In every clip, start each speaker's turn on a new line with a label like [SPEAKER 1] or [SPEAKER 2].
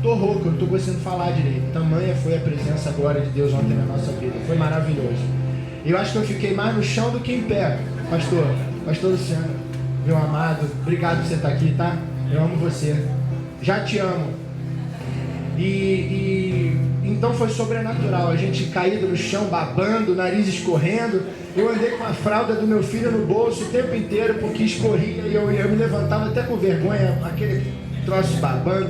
[SPEAKER 1] tô rouco, eu não tô conseguindo falar direito. Tamanha foi a presença, a glória de Deus ontem na nossa vida. Foi maravilhoso. Eu acho que eu fiquei mais no chão do que em pé. Pastor Luciano, meu amado, obrigado por você estar aqui, tá? Eu amo você. Já te amo. Então foi sobrenatural. A gente caído no chão, babando, nariz escorrendo. Eu andei com a fralda do meu filho no bolso o tempo inteiro, porque escorria e eu me levantava até com vergonha, aquele troço babando.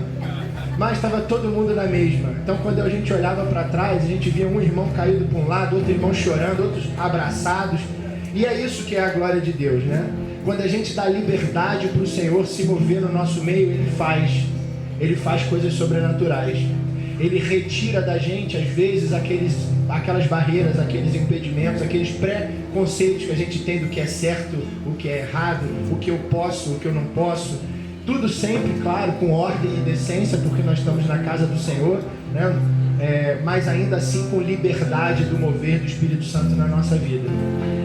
[SPEAKER 1] Mas estava todo mundo na mesma. Então quando a gente olhava para trás, a gente via um irmão caído para um lado, outro irmão chorando, outros abraçados. E é isso que é a glória de Deus, né? Quando a gente dá liberdade para o Senhor se mover no nosso meio, Ele faz coisas sobrenaturais. Ele retira da gente, às vezes, aquelas barreiras, aqueles impedimentos, aqueles preconceitos que a gente tem do que é certo, o que é errado, o que eu posso, o que eu não posso. Tudo sempre, claro, com ordem e decência, porque nós estamos na casa do Senhor, né? Mas ainda assim com liberdade do mover do Espírito Santo na nossa vida.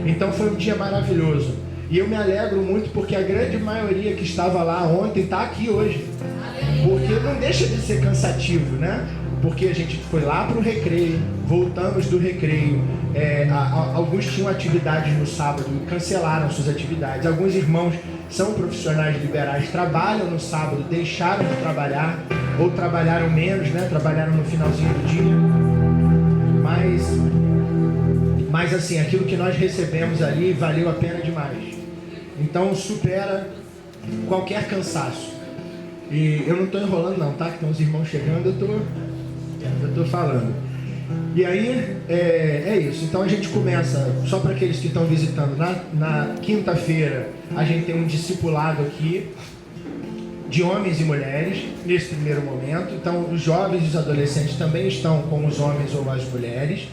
[SPEAKER 1] Então foi um dia maravilhoso. E eu me alegro muito porque a grande maioria que estava lá ontem está aqui hoje. Porque não deixa de ser cansativo, né? Porque a gente foi lá para o recreio, voltamos do recreio. Alguns tinham atividades no sábado, cancelaram suas atividades. Alguns irmãos são profissionais liberais, trabalham no sábado, deixaram de trabalhar, ou trabalharam menos, né? Trabalharam no finalzinho do dia. Mas assim, aquilo que nós recebemos ali valeu a pena demais. Então supera qualquer cansaço. E eu não estou enrolando não, tá? Que tem uns irmãos chegando, eu tô falando. E aí, é isso. Então a gente começa, só para aqueles que estão visitando, na quinta-feira, a gente tem um discipulado aqui, de homens e mulheres, nesse primeiro momento. Então os jovens e os adolescentes também estão com os homens ou as mulheres.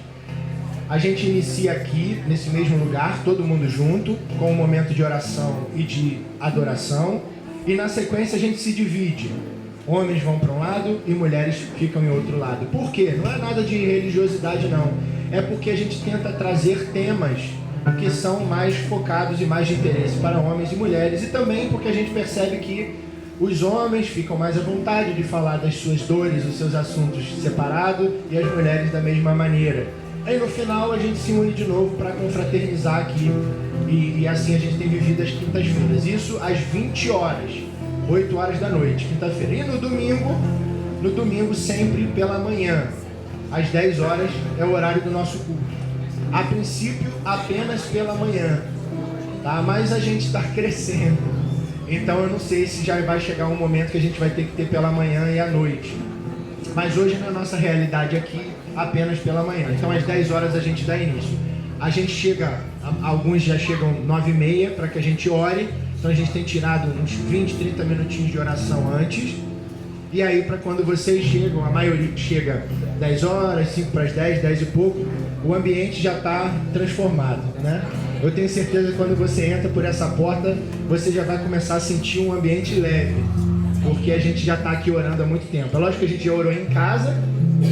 [SPEAKER 1] A gente inicia aqui, nesse mesmo lugar, todo mundo junto, com um momento de oração e de adoração. E na sequência a gente se divide. Homens vão para um lado e mulheres ficam em outro lado. Por quê? Não é nada de religiosidade, não. É porque a gente tenta trazer temas que são mais focados e mais de interesse para homens e mulheres. E também porque a gente percebe que os homens ficam mais à vontade de falar das suas dores, os seus assuntos separado, e as mulheres da mesma maneira. Aí no final a gente se une de novo para confraternizar aqui. E assim a gente tem vivido as quintas-feiras. Isso às 20 horas, 8 horas da noite, quinta-feira. E no domingo sempre pela manhã, às 10 horas é o horário do nosso culto. A princípio apenas pela manhã, tá? Mas a gente está crescendo. Então eu não sei se já vai chegar um momento que a gente vai ter que ter pela manhã e à noite. Mas hoje na nossa realidade aqui, apenas pela manhã. Então às 10 horas a gente dá início. A gente chega, alguns já chegam 9h30 para que a gente ore. Então a gente tem tirado uns 20, 30 minutinhos de oração antes. E aí para quando vocês chegam, a maioria chega 10 horas, 5 para as 10, 10 e pouco, o ambiente já está transformado, né? Eu tenho certeza que quando você entra por essa porta, você já vai começar a sentir um ambiente leve. Porque a gente já está aqui orando há muito tempo. É lógico que a gente já orou em casa,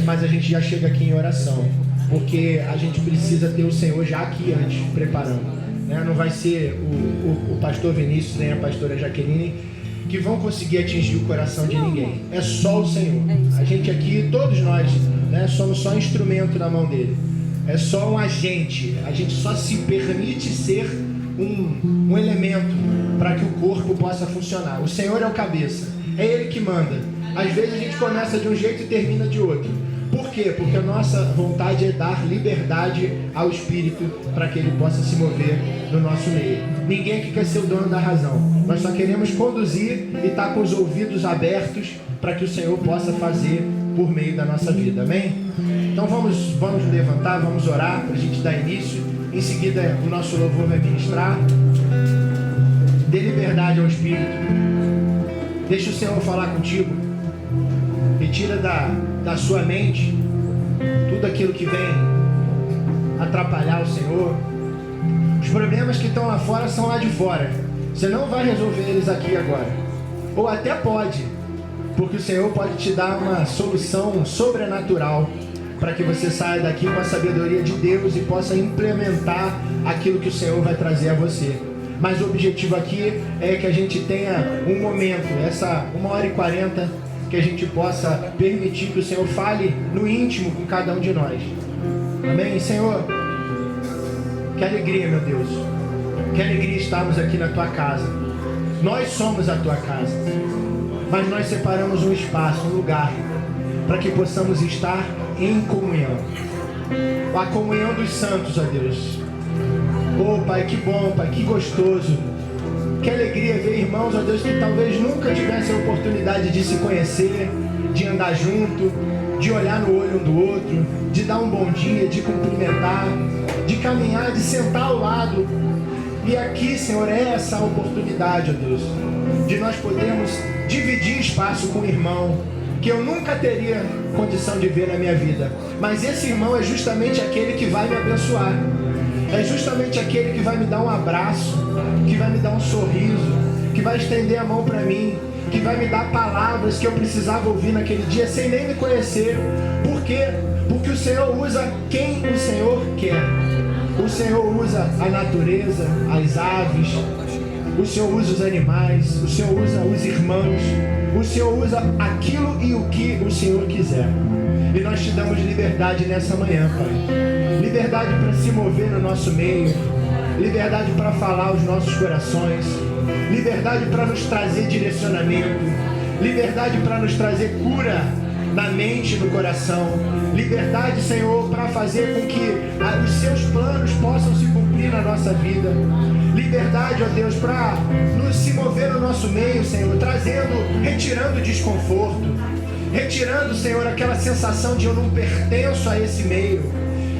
[SPEAKER 1] mas a gente já chega aqui em oração. Porque a gente precisa ter o Senhor já aqui antes, preparando, né? Não vai ser o pastor Vinícius nem a pastora Jaqueline que vão conseguir atingir o coração de ninguém. É só o Senhor. A gente aqui, todos nós, né, somos só instrumento na mão dele. É só um agente. A gente só se permite ser um elemento para que o corpo possa funcionar. O Senhor é o cabeça. É Ele que manda. Às vezes a gente começa de um jeito e termina de outro. Por quê? Porque a nossa vontade é dar liberdade ao Espírito para que ele possa se mover no nosso meio. Ninguém aqui quer ser o dono da razão. Nós só queremos conduzir e estar com os ouvidos abertos para que o Senhor possa fazer por meio da nossa vida. Amém? Então vamos levantar, vamos orar para a gente dar início. Em seguida o nosso louvor vai ministrar. Dê liberdade ao Espírito. Deixa o Senhor falar contigo. Retira da sua mente tudo aquilo que vem atrapalhar o Senhor. Os problemas que estão lá fora são lá de fora. Você não vai resolver eles aqui agora. Ou até pode, porque o Senhor pode te dar uma solução sobrenatural para que você saia daqui com a sabedoria de Deus e possa implementar aquilo que o Senhor vai trazer a você. Mas o objetivo aqui é que a gente tenha um momento, essa 1h40, que a gente possa permitir que o Senhor fale no íntimo com cada um de nós. Amém, Senhor? Que alegria, meu Deus. Que alegria estarmos aqui na Tua casa. Nós somos a Tua casa. Mas nós separamos um espaço, um lugar, para que possamos estar em comunhão. A comunhão dos santos, ó Deus. Oh, Pai, que bom, Pai, que gostoso. Que alegria ver irmãos, ó Deus, que talvez nunca tivessem a oportunidade de se conhecer, de andar junto, de olhar no olho um do outro, de dar um bom dia, de cumprimentar, de caminhar, de sentar ao lado. E aqui, Senhor, é essa a oportunidade, ó Deus, de nós podermos dividir espaço com o irmão que eu nunca teria condição de ver na minha vida. Mas esse irmão é justamente aquele que vai me abençoar. É justamente aquele que vai me dar um abraço, que vai me dar um sorriso, que vai estender a mão para mim, que vai me dar palavras que eu precisava ouvir naquele dia sem nem me conhecer. Por quê? Porque o Senhor usa quem o Senhor quer. O Senhor usa a natureza, as aves, o Senhor usa os animais, o Senhor usa os irmãos, o Senhor usa aquilo e o que o Senhor quiser. E nós te damos liberdade nessa manhã, Pai. Liberdade para se mover no nosso meio, liberdade para falar aos nossos corações, liberdade para nos trazer direcionamento, liberdade para nos trazer cura na mente e no coração, liberdade, Senhor, para fazer com que os seus planos possam se cumprir na nossa vida, liberdade, ó Deus, para nos se mover no nosso meio, Senhor, retirando desconforto, retirando, Senhor, aquela sensação de eu não pertenço a esse meio,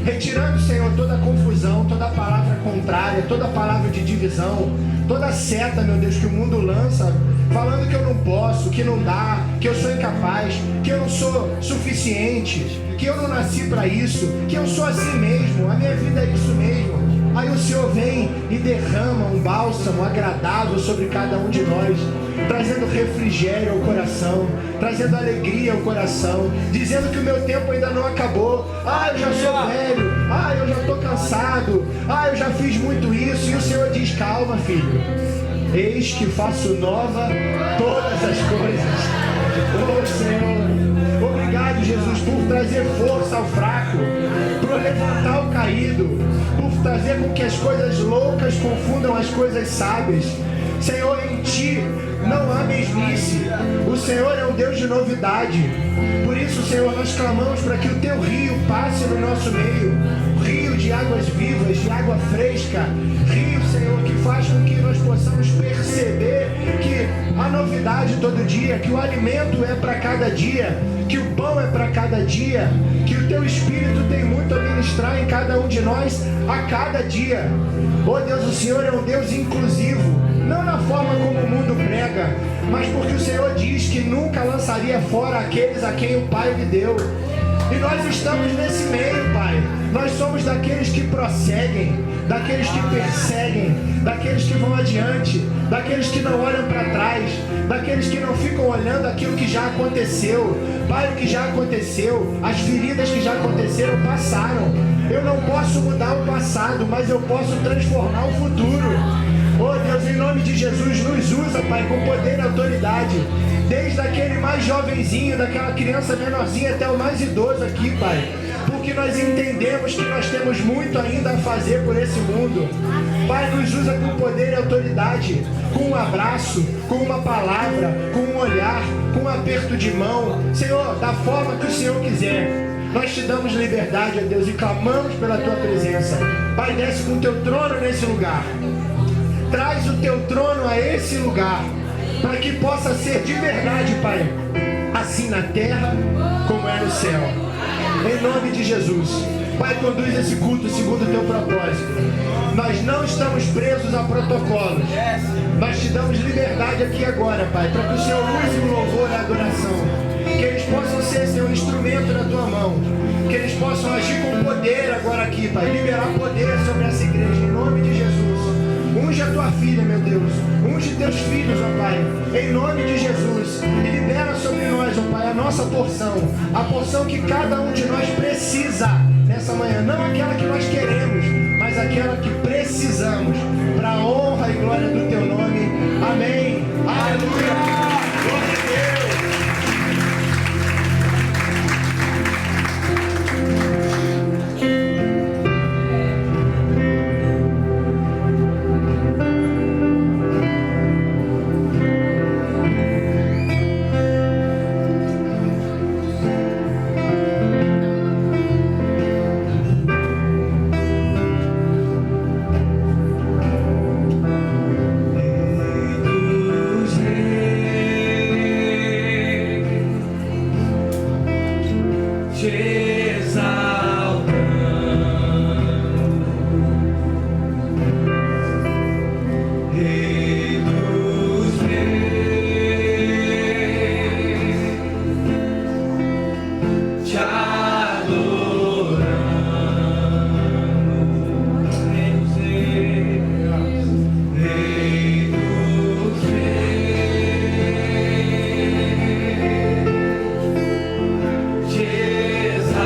[SPEAKER 1] retirando, Senhor, toda a confusão, toda a palavra contrária, toda a palavra de divisão, toda a seta, meu Deus, que o mundo lança, falando que eu não posso, que não dá, que eu sou incapaz, que eu não sou suficiente, que eu não nasci para isso, que eu sou assim mesmo, a minha vida é isso mesmo. Aí o Senhor vem e derrama um bálsamo agradável sobre cada um de nós, trazendo refrigério ao coração, trazendo alegria ao coração, dizendo que o meu tempo ainda não acabou. Ah, eu já sou velho, ah, eu já estou cansado, ah, eu já fiz muito isso. E o Senhor diz: calma, filho, eis que faço nova todas as coisas. Oh, Senhor, obrigado, Jesus, por trazer força ao fraco, por levantar o caído, por fazer com que as coisas loucas confundam as coisas sábias. Senhor, em Ti não há mesmice. O Senhor é um Deus de novidade. Por isso, Senhor, nós clamamos para que o Teu rio passe no nosso meio. Rio de águas vivas, de água fresca. Rio, Senhor, que faz com que nós possamos perceber que a novidade todo dia, que o alimento é para cada dia, que o pão é para cada dia, que o Teu Espírito tem muito a ministrar em cada um de nós a cada dia. Oh Deus, o Senhor é um Deus inclusivo. Não na forma como o mundo prega, mas porque o Senhor diz que nunca lançaria fora aqueles a quem o Pai lhe deu. E nós estamos nesse meio, Pai. Nós somos daqueles que prosseguem, daqueles que perseguem, daqueles que vão adiante, daqueles que não olham para trás, daqueles que não ficam olhando aquilo que já aconteceu. Pai, o que já aconteceu, as feridas que já aconteceram passaram. Eu não posso mudar o passado, mas eu posso transformar o futuro. Oh Deus, em nome de Jesus, nos usa, Pai, com poder e autoridade, desde aquele mais jovenzinho, daquela criança menorzinha até o mais idoso aqui, Pai, porque nós entendemos que nós temos muito ainda a fazer por esse mundo. Pai, nos usa com poder e autoridade, com um abraço, com uma palavra, com um olhar, com um aperto de mão, Senhor, da forma que o Senhor quiser. Nós te damos liberdade, ó Deus, e clamamos pela Tua presença. Pai, desce com o Teu trono nesse lugar. Traz o Teu trono a esse lugar, para que possa ser de verdade, Pai, assim na terra como é no céu. Em nome de Jesus. Pai, conduz esse culto segundo o Teu propósito. Nós não estamos presos a protocolos. Nós te damos liberdade aqui agora, Pai, para que o Senhor use o louvor e a adoração. Que eles possam ser, Senhor, instrumento na Tua mão. Que eles possam agir com poder agora aqui, Pai. Liberar poder sobre essa igreja, em nome de Jesus. Unge a Tua filha, meu Deus. Unge Teus filhos, ó Pai, em nome de Jesus. E libera sobre nós, ó Pai, a nossa porção. A porção que cada um de nós precisa nessa manhã. Não aquela que nós queremos, mas aquela que precisamos. Para a honra e glória do Teu nome. Amém. Aleluia. Glória a Deus.
[SPEAKER 2] te exaltando, Rei dos reis, te adorando, Rei dos reis, Rei dos reis, te exaltando.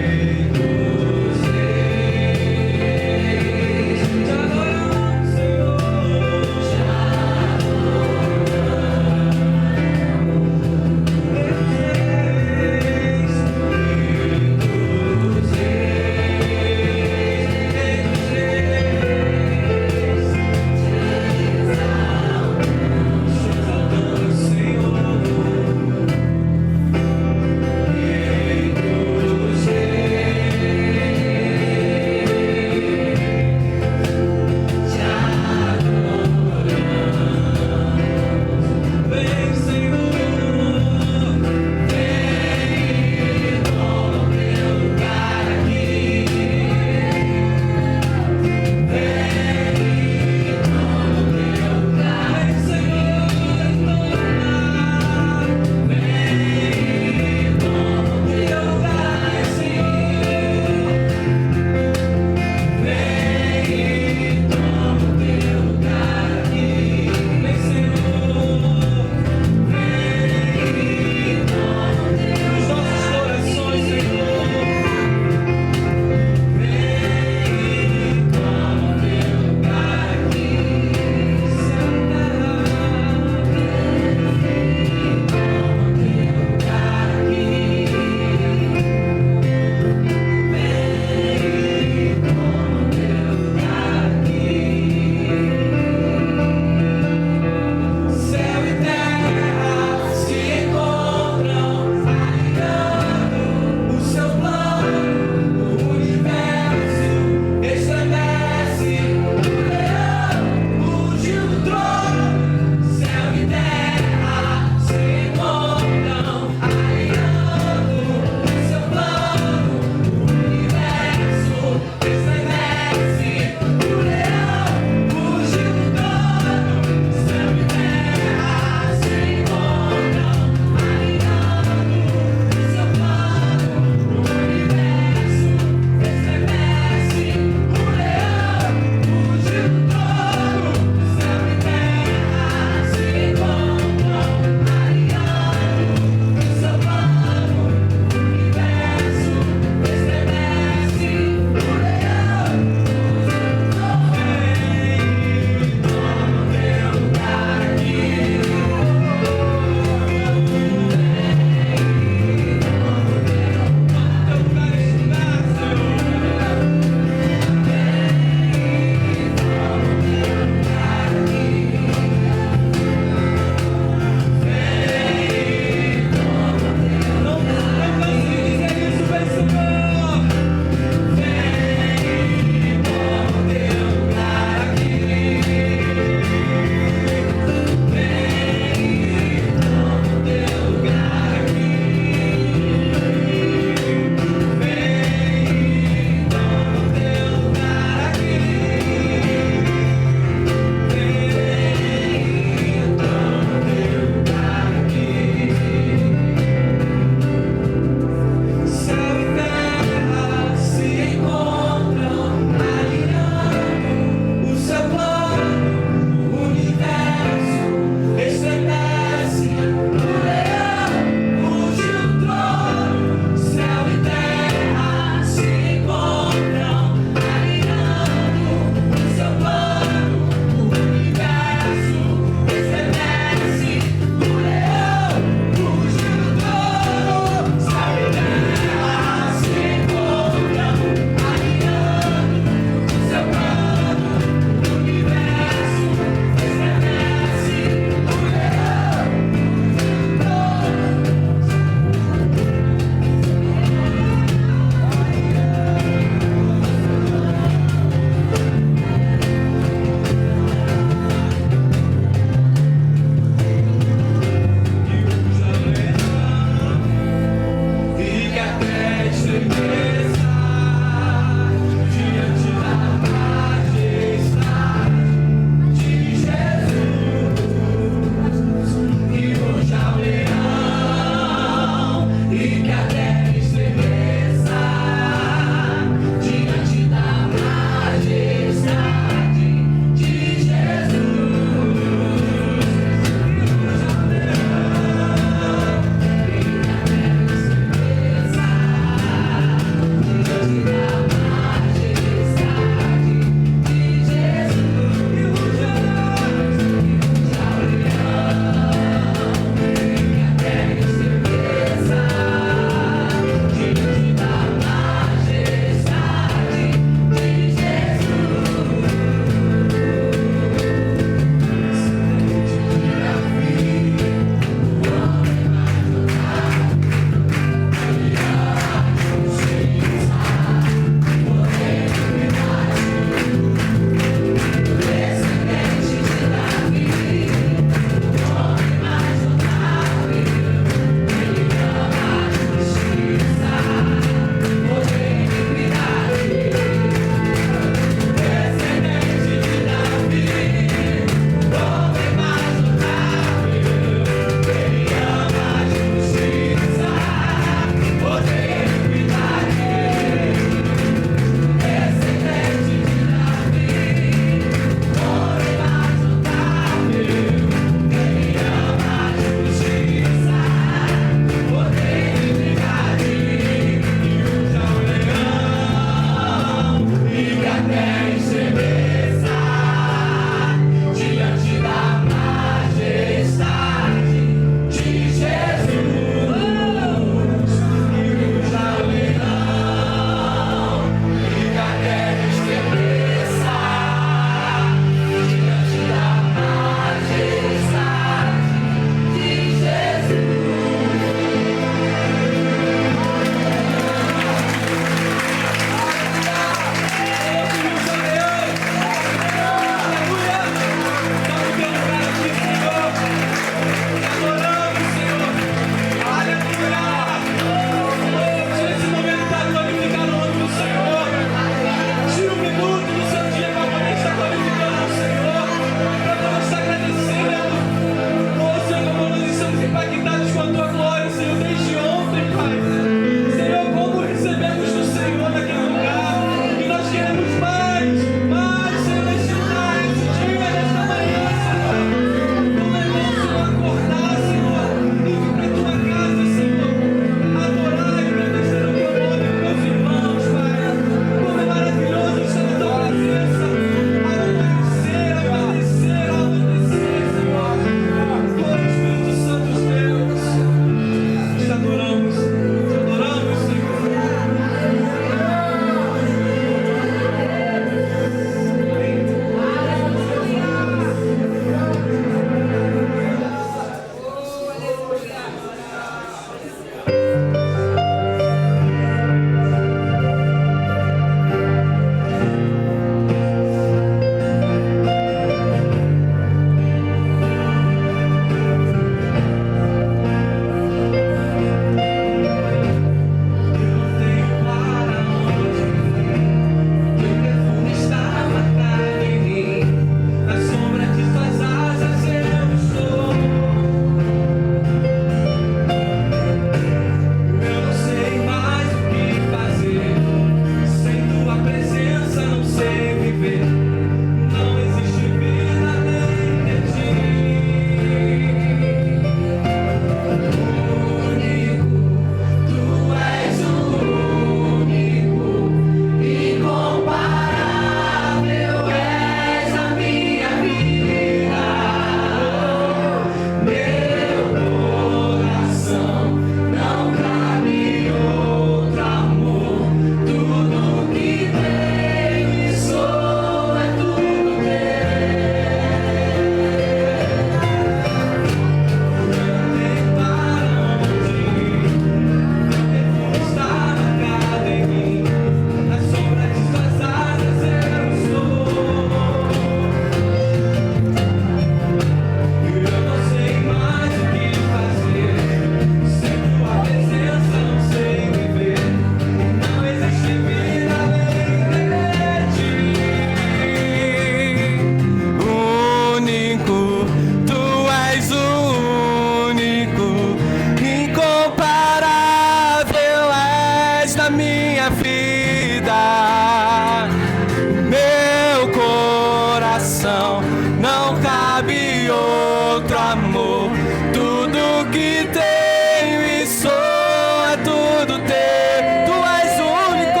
[SPEAKER 2] que tenho e sou é tudo teu. Tu és único,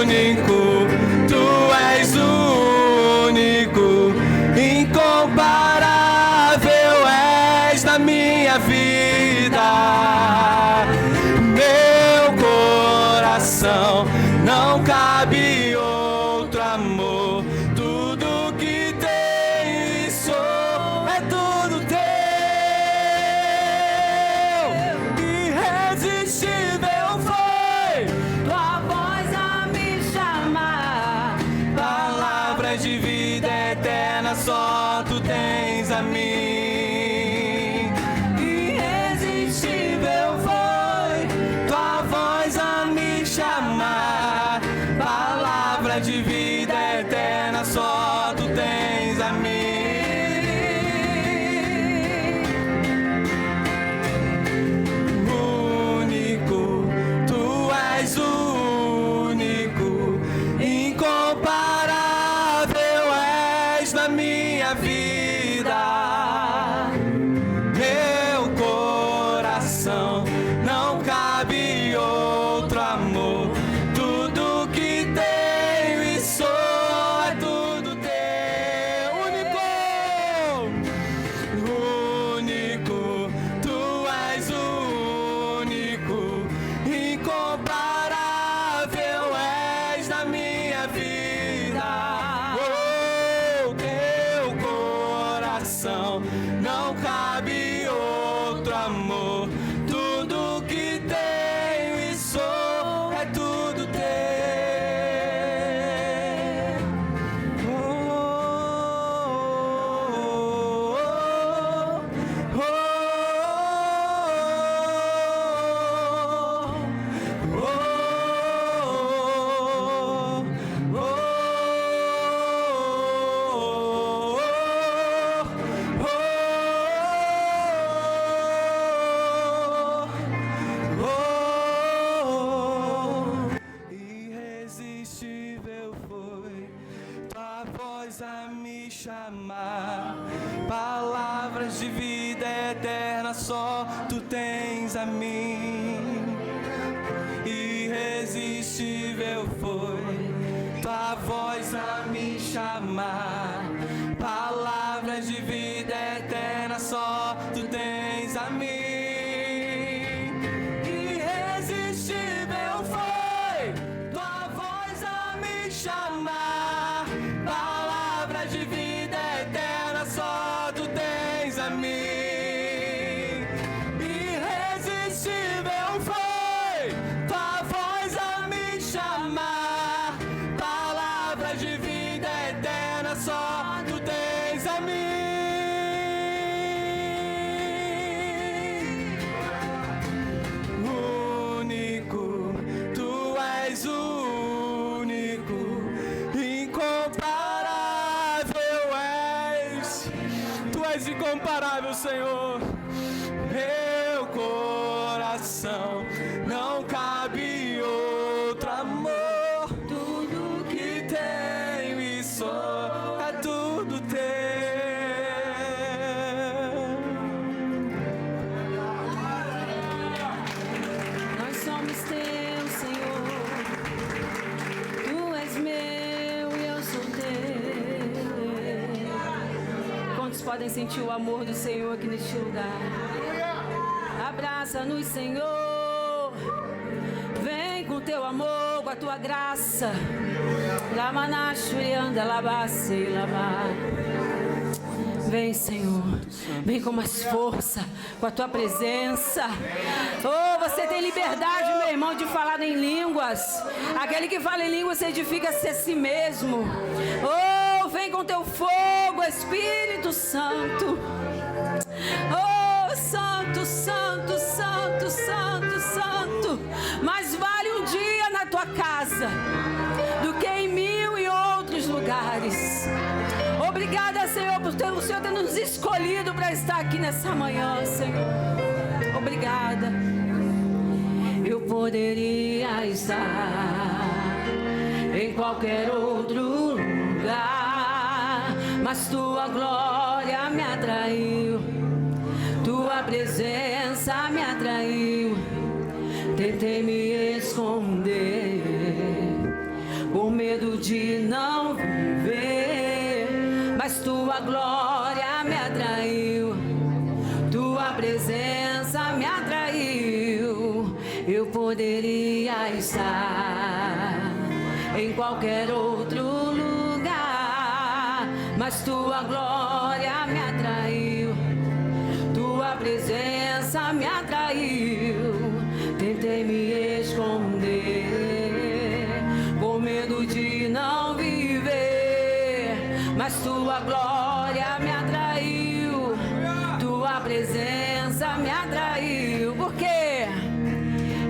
[SPEAKER 2] único. Tu és único, incomparável és na minha vida. Meu coração não cabe outro amor. Tudo que tenho e sou é tudo teu. Irresistível foi
[SPEAKER 3] tua voz a me chamar.
[SPEAKER 2] palavras de vida eterna, só tu tens a mim. Irresistível foi tua voz a me chamar. Palavra de vida eterna, só tu tens a mim. Único, tu és único, incomparável és na minha vida. Meu coração não cabe outro amor. Tudo que tenho e sou é tudo teu. Único, único, tu és único, incomparável és na minha vida. Oh, teu coração não cabe outro amor. Tudo que tenho e sou é tudo teu. Oh, oh, oh, irresistível foi tua voz a me chamar. Palavras de vida eterna, só tu tens a mim. Irresistível foi tua voz a me chamar. Palavras de vida eterna, só tu tens a mim. Irresistível foi tua voz a me chamar. Palavras de vida eterna, só tu tens a mim. Irresistível foi tua voz a me chamar. Palavras de vida eterna, só tu tens a mim. Único, tu és único, incomparável és. Tu és incomparável, Senhor. Meu coração não cabe outro amor. Tudo que tenho e sou é tudo teu.
[SPEAKER 3] Nós somos teus, Senhor. Tu és meu e eu sou teu. Quantos podem sentir o amor do Senhor aqui neste lugar? Abraça-nos, Senhor. Vem com teu amor, com a tua graça. Lamanachurianda, labase, lama. Vem, Senhor. Vem com mais força, com a tua presença. Oh, você tem liberdade, meu irmão, de falar em línguas. Aquele que fala em línguas se edifica-se a si mesmo. Oh, vem com teu fogo, Espírito Santo. Oh, Santo, Santo, Santo, Santo, Santo. Mais vale um dia na tua casa do que em 1000 e outros lugares. Obrigada, Senhor, por o Senhor ter nos escolhido para estar aqui nessa manhã, Senhor. Obrigada. Eu poderia estar em qualquer outro lugar, mas tua glória me atraiu. tentei me esconder por medo de não viver, mas tua glória me atraiu, tua presença me atraiu. Eu poderia estar em qualquer outro lugar, mas tua glória me atraiu, tua presença me atraiu. Tentei me esconder por medo de não viver, mas tua glória me atraiu, tua presença me atraiu. Por quê?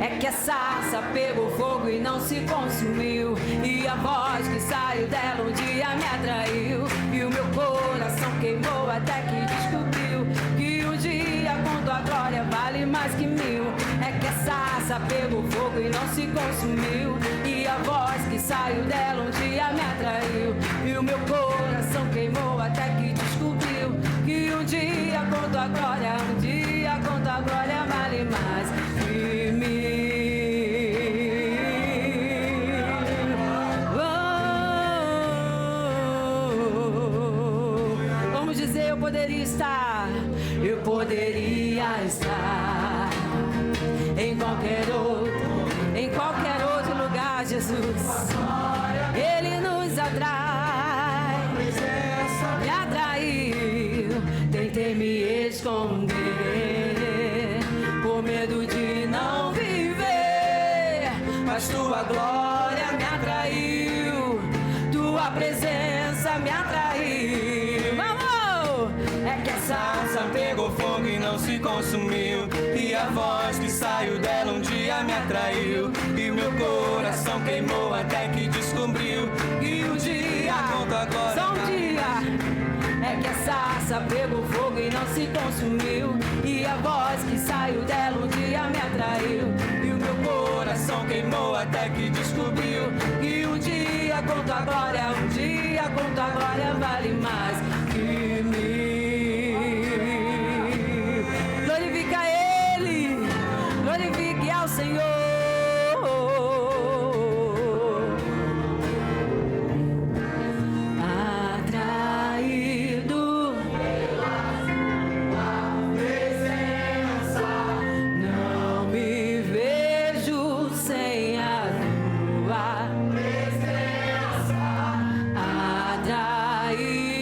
[SPEAKER 3] É que a sarça pegou fogo e não se consumiu, e a voz que saiu dela um dia me atraiu, e o meu coração queimou até que descobriu que um dia com tua glória vale mais que mil. É que a sarça pegou fogo e não se consumiu, e a voz que saiu dela um dia me atraiu, e o meu coração queimou até que descobriu que um dia com tua glória, um dia com tua glória vale mais que mil. Vamos dizer, eu poderia estar em qualquer outro lugar, Jesus. Ele nos atrai, me atraiu. Tentei me esconder por medo de não viver, mas tua glória me atraiu, tua presença me atraiu. Vamos! É que a sarça pegou fogo e não se consumiu, e a voz que saiu dela um dia me atraiu, e o meu coração queimou até que descobriu que um dia com tua glória. Só um dia. É que a sarça pegou fogo e não se consumiu, e a voz que saiu dela um dia me atraiu, e o meu coração queimou até que descobriu que um dia com tua glória, um dia com tua glória vale mais que mil. Glorifica Ele, glorifique ao Senhor. Atraído pela presença, não me vejo sem a tua presença. Atraído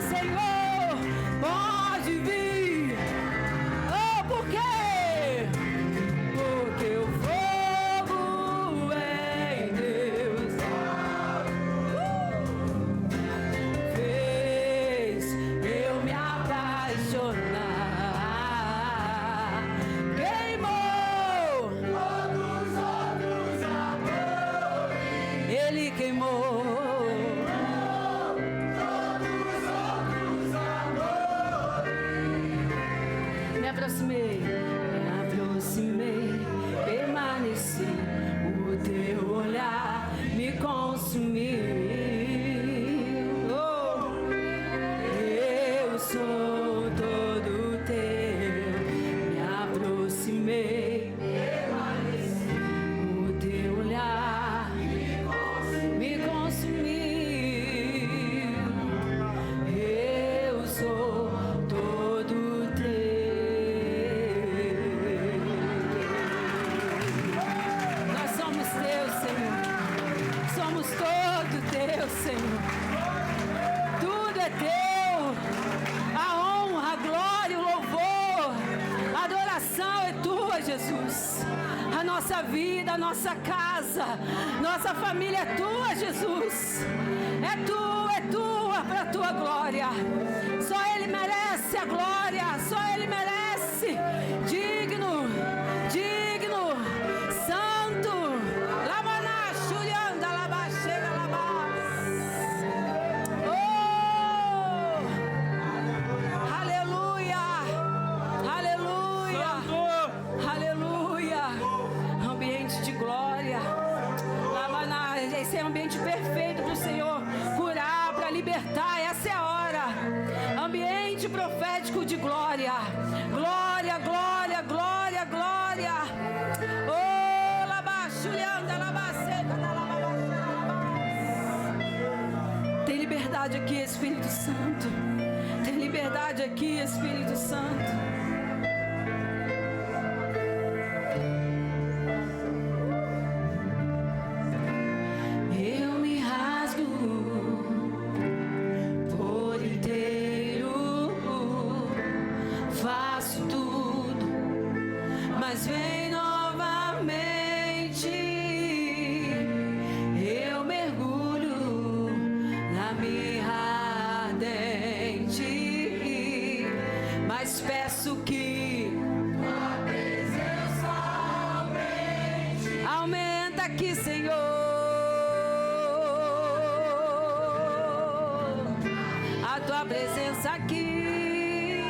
[SPEAKER 3] vir, Senhor, pode vir. Oh, por quê? Porque o fogo em Deus fez eu me apaixonar. Queimou todos os outros amores. Ele queimou todos os outros amores. Me aproximei, permaneci. O teu olhar me consumiu. Oh, eu sou todo teu. Me aproximei, permaneci. O teu olhar me consumiu. Eu sou todo teu. Nós somos teus, Senhor. Somos todo teus, Senhor. Tudo é teu. A honra, a glória, o louvor, a adoração é tua, Jesus. A nossa vida, a nossa casa, nossa família é tua, Jesus. É tua, para a tua glória. Só Ele merece a glória, só Ele merece. Digno, digno, santo. Labaná, Xurianda, Labá, chega, Labá. Oh, aleluia, aleluia, aleluia. Ambiente de glória. Labaná, esse é o ambiente perfeito para o Senhor curar, para libertar. Essa é a hora. Ambiente profético de glória. Glória, glória, glória, glória. Oh, Labá, Xurianda, Labá, seca, Labá. Tem liberdade aqui, Espírito Santo. Tem liberdade aqui, Espírito Santo. Eu me rasgo por inteiro, faço tudo, mas vem novamente. Eu mergulho na mirra ardente, mas peço que tua presença aumente. Aumenta aqui, Senhor. A tua presença aqui.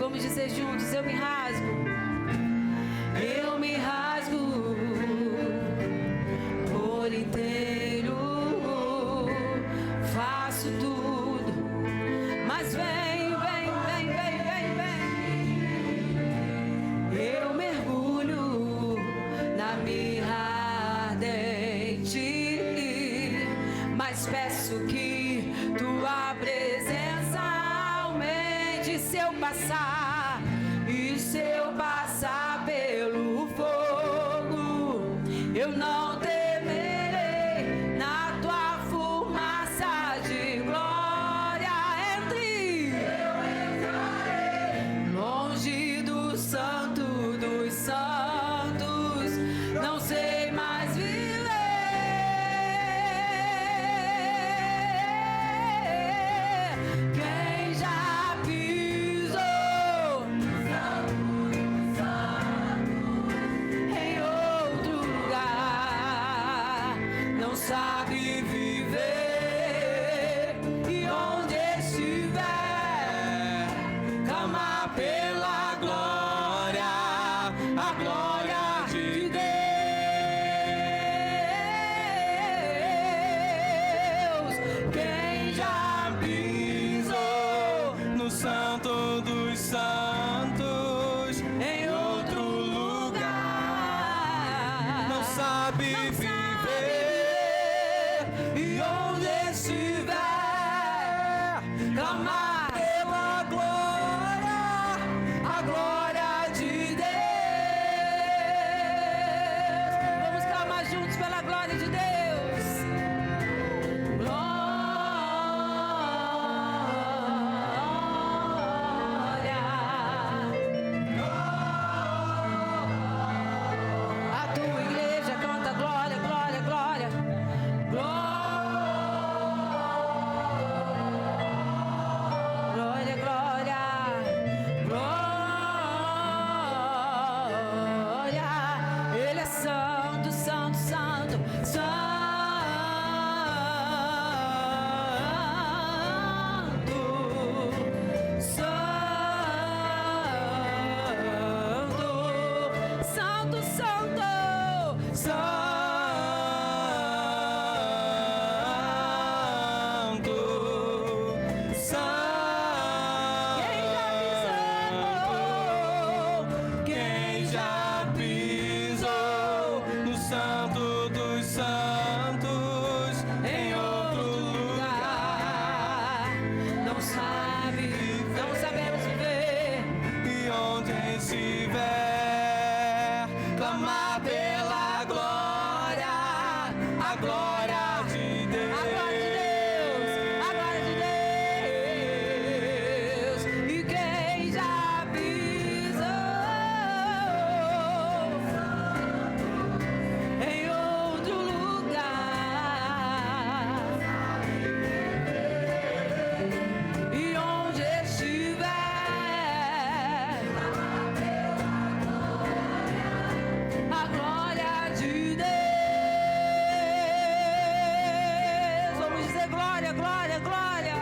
[SPEAKER 3] Vamos dizer juntos, eu me rasgo. Eu me rasgo por inteiro, faço tudo, mas vem, vem, vem, vem, vem, vem. Eu mergulho na mirra ardente, mas peço que tua presença aumente. Se eu passar, e se eu passar pelo fogo, eu não temerei. Na tua fumaça de glória eu entrarei, longe do santo dos santos, não sei mais viver. Quem já pisou em outro lugar não sabe viver, e onde estiver clamar pela glória, a glória de Deus. Quem já pisou no santo dos santos em outro lugar não sabe viver, e onde estiver clamar pela glória, a glória de Deus. Vamos clamar juntos pela glória de Deus. glória, glória.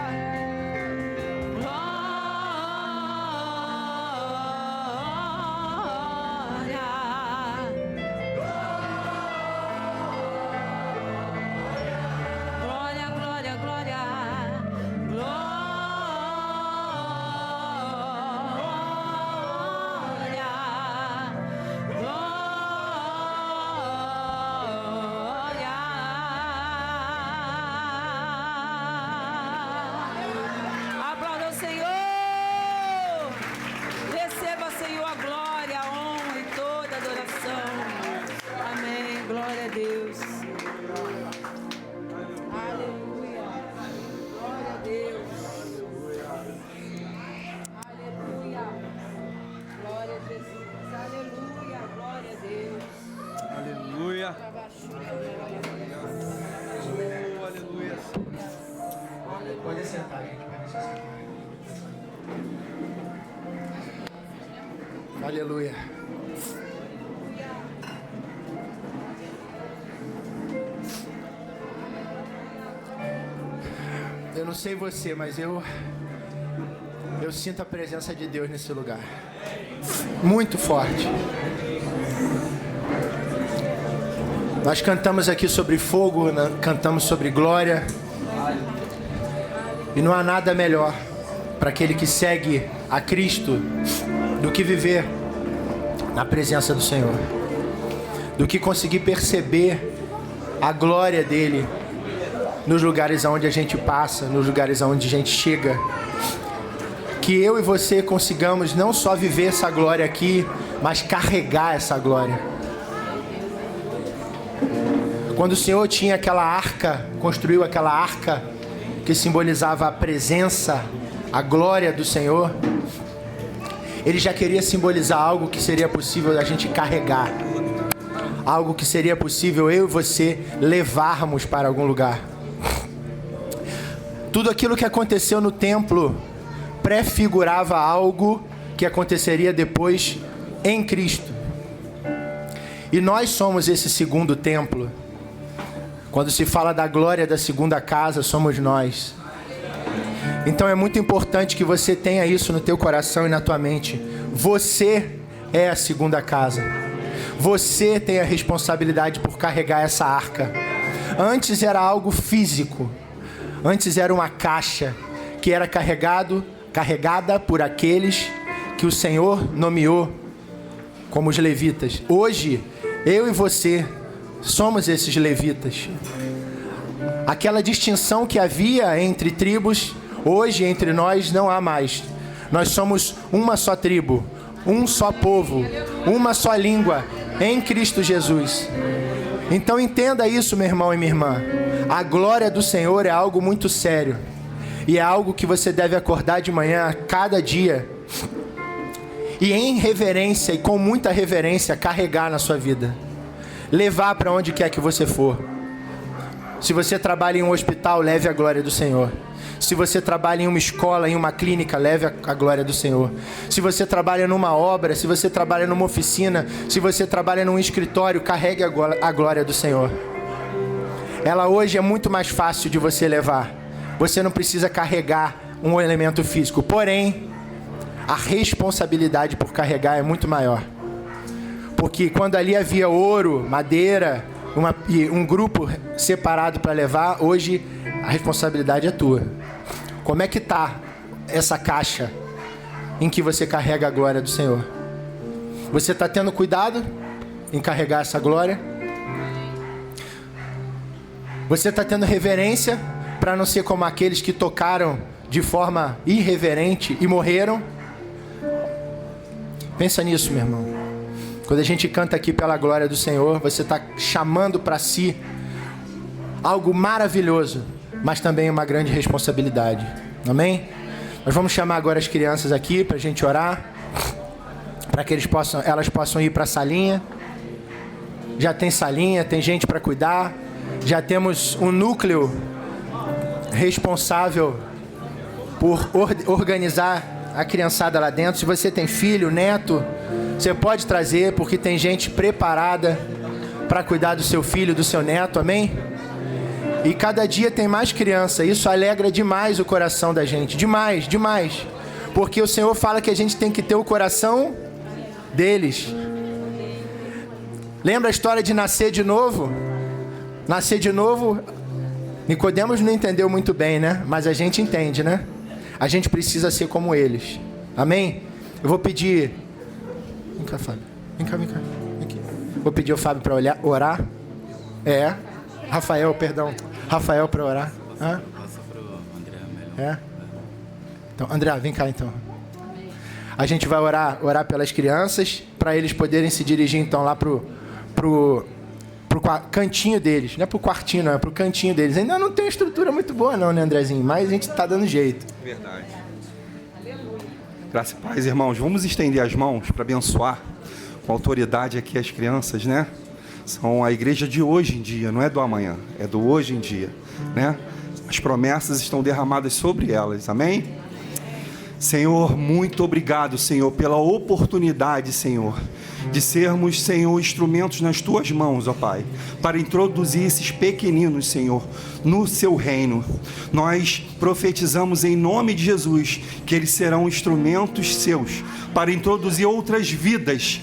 [SPEAKER 3] Glória, glória, glória. Aplauda o Senhor. Receba, Senhor, a glória, a honra e toda a adoração. Amém. Glória a Deus. Aleluia. Glória a Deus. Aleluia. Glória a Jesus. Aleluia. Glória a Deus.
[SPEAKER 2] Aleluia. Aleluia.
[SPEAKER 1] Pode sentar, gente. Pode sentar. Aleluia. Eu não sei você, mas eu sinto a presença de Deus nesse lugar. Muito forte. Nós cantamos aqui sobre fogo, cantamos sobre glória. E não há nada melhor para aquele que segue a Cristo do que viver na presença do Senhor, do que conseguir perceber a glória dele nos lugares aonde a gente passa, nos lugares aonde a gente chega. Que eu e você consigamos não só viver essa glória aqui, mas carregar essa glória. Quando o Senhor tinha aquela arca, construiu aquela arca que simbolizava a presença, a glória do Senhor, ele já queria simbolizar algo que seria possível a gente carregar, algo que seria possível eu e você levarmos para algum lugar. Tudo aquilo que aconteceu no templo prefigurava algo que aconteceria depois em Cristo. E nós somos esse segundo templo. Quando se fala da glória da segunda casa, somos nós. Então é muito importante que você tenha isso no teu coração e na tua mente. Você é a segunda casa. Você tem a responsabilidade por carregar essa arca. Antes era algo físico. Antes era uma caixa que era carregada por aqueles que o Senhor nomeou como os levitas. Hoje, eu e você somos esses levitas. Aquela distinção que havia entre tribos, hoje entre nós não há mais. Nós somos uma só tribo, um só povo, uma só língua em Cristo Jesus. Então entenda isso, meu irmão e minha irmã. A glória do Senhor é algo muito sério. E é algo que você deve acordar de manhã, cada dia, e em reverência e com muita reverência carregar na sua vida. Levar para onde quer que você for. Se você trabalha em um hospital, leve a glória do Senhor. Se você trabalha em uma escola, em uma clínica, leve a glória do Senhor. Se você trabalha numa obra, se você trabalha numa oficina, se você trabalha num escritório, carregue a glória do Senhor. Ela hoje é muito mais fácil de você levar. Você não precisa carregar um elemento físico. Porém, a responsabilidade por carregar é muito maior. Porque quando ali havia ouro, madeira, e um grupo separado para levar, hoje a responsabilidade é tua. Como é que está essa caixa em que você carrega a glória do Senhor? Você está tendo cuidado em carregar essa glória? Você está tendo reverência para não ser como aqueles que tocaram de forma irreverente e morreram? Pensa nisso, meu irmão. Quando a gente canta aqui pela glória do Senhor, você está chamando para si algo maravilhoso, mas também uma grande responsabilidade. Amém? Nós vamos chamar agora as crianças aqui para a gente orar, para que elas possam ir para a salinha. Já tem salinha, tem gente para cuidar. Já temos um núcleo responsável por organizar a criançada lá dentro. Se você tem filho, neto, você pode trazer, porque tem gente preparada para cuidar do seu filho, do seu neto, amém? E cada dia tem mais criança. Isso alegra demais o coração da gente. Demais, demais. Porque o Senhor fala que a gente tem que ter o coração deles. Lembra a história de nascer de novo? Nascer de novo, Nicodemos não entendeu muito bem, né? Mas a gente entende, né? A gente precisa ser como eles. Amém? Eu vou pedir... Vem cá, Fábio. Vem cá. Aqui. Vou pedir ao Fábio para orar. Rafael para orar.
[SPEAKER 4] Passa pro André melhor.
[SPEAKER 1] Então, André, vem cá então. A gente vai orar pelas crianças, para eles poderem se dirigir então lá pro cantinho deles. Não é pro quartinho, não, é pro cantinho deles. Ainda não tem uma estrutura muito boa não, né, Andrezinho? Mas a gente tá dando jeito.
[SPEAKER 5] Verdade. Graças e paz, irmãos. Vamos estender as mãos para abençoar com autoridade aqui as crianças, né? São a igreja de hoje em dia, não é do amanhã, é do hoje em dia, né? As promessas estão derramadas sobre elas, amém? Senhor, muito obrigado, Senhor, pela oportunidade, Senhor, de sermos, Senhor, instrumentos nas Tuas mãos, ó Pai, para introduzir esses pequeninos, Senhor, no Seu reino. Nós profetizamos em nome de Jesus que eles serão instrumentos Seus para introduzir outras vidas,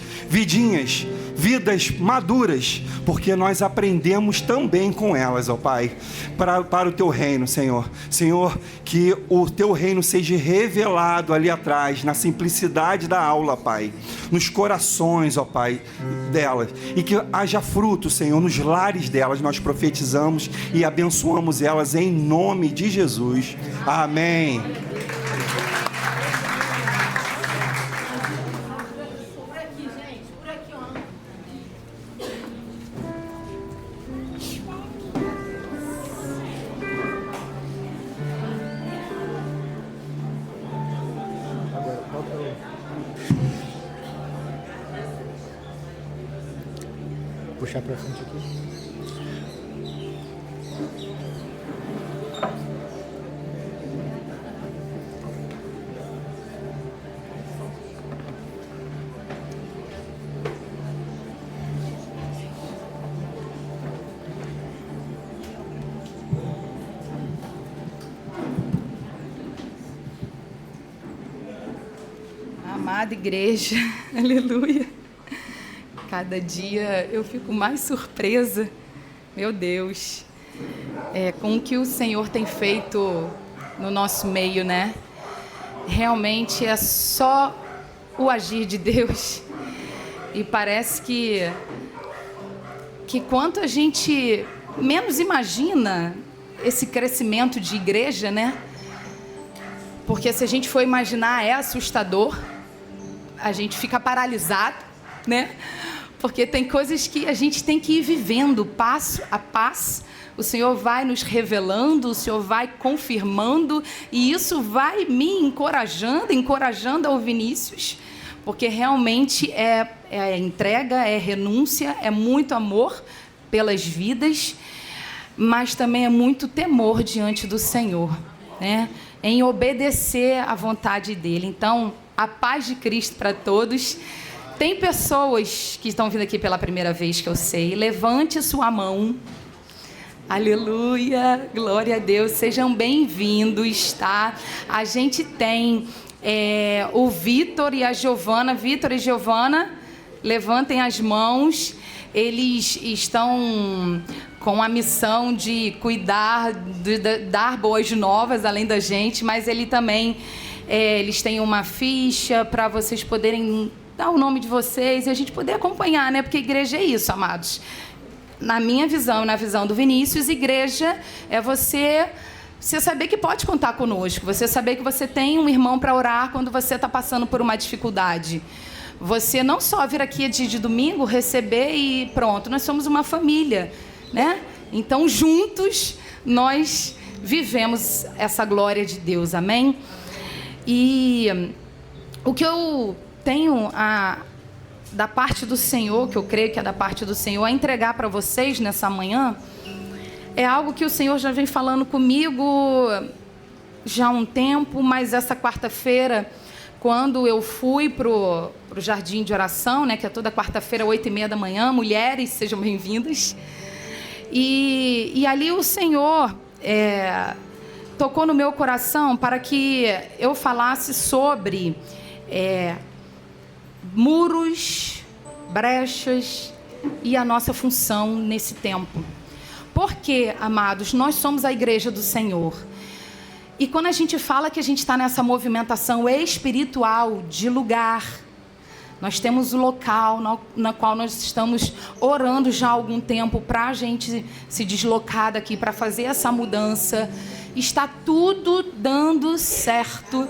[SPEAKER 5] vidas maduras, porque nós aprendemos também com elas, ó Pai, para o Teu reino, Senhor. Senhor, que o Teu reino seja revelado ali atrás, na simplicidade da aula, Pai, nos corações, ó Pai, delas, e que haja fruto, Senhor, nos lares delas. Nós profetizamos e abençoamos elas em nome de Jesus. Amém.
[SPEAKER 1] Puxar para frente aqui.
[SPEAKER 6] Amada igreja, aleluia. Cada dia eu fico mais surpresa, meu Deus, com o que o Senhor tem feito no nosso meio, né? Realmente é só o agir de Deus. E parece que quanto a gente menos imagina esse crescimento de igreja, né? Porque se a gente for imaginar, é assustador, a gente fica paralisado, né? Porque tem coisas que a gente tem que ir vivendo passo a passo. O Senhor vai nos revelando, o Senhor vai confirmando, e isso vai me encorajando ao Vinícius, porque realmente é entrega, é renúncia, é muito amor pelas vidas, mas também é muito temor diante do Senhor, né? Em obedecer à vontade dEle. Então, a paz de Cristo para todos. Tem pessoas que estão vindo aqui pela primeira vez, que eu sei. Levante sua mão. Aleluia, glória a Deus. Sejam bem-vindos, tá? A gente tem o Vitor e a Giovana. Vitor e Giovana, levantem as mãos. Eles estão com a missão de cuidar, de dar boas novas, além da gente. Mas eles têm uma ficha para vocês poderem dar o nome de vocês e a gente poder acompanhar, né? Porque igreja é isso, amados. Na minha visão, na visão do Vinícius, igreja é você saber que pode contar conosco, você saber que você tem um irmão para orar quando você está passando por uma dificuldade. Você não só vir aqui de domingo, receber e pronto, nós somos uma família, né? Então, juntos, nós vivemos essa glória de Deus, amém? E o que eu tenho da parte do Senhor, que eu creio que é da parte do Senhor, a entregar para vocês nessa manhã, é algo que o Senhor já vem falando comigo já há um tempo, mas essa quarta-feira, quando eu fui pro jardim de oração, né, que é toda quarta-feira, 8h30 da manhã, mulheres, sejam bem-vindas, E ali o Senhor tocou no meu coração para que eu falasse sobre muros, brechas e a nossa função nesse tempo. Porque, amados, nós somos a igreja do Senhor. E quando a gente fala que a gente está nessa movimentação espiritual de lugar, nós temos o local na qual nós estamos orando já há algum tempo para a gente se deslocar daqui, para fazer essa mudança. Está tudo dando certo.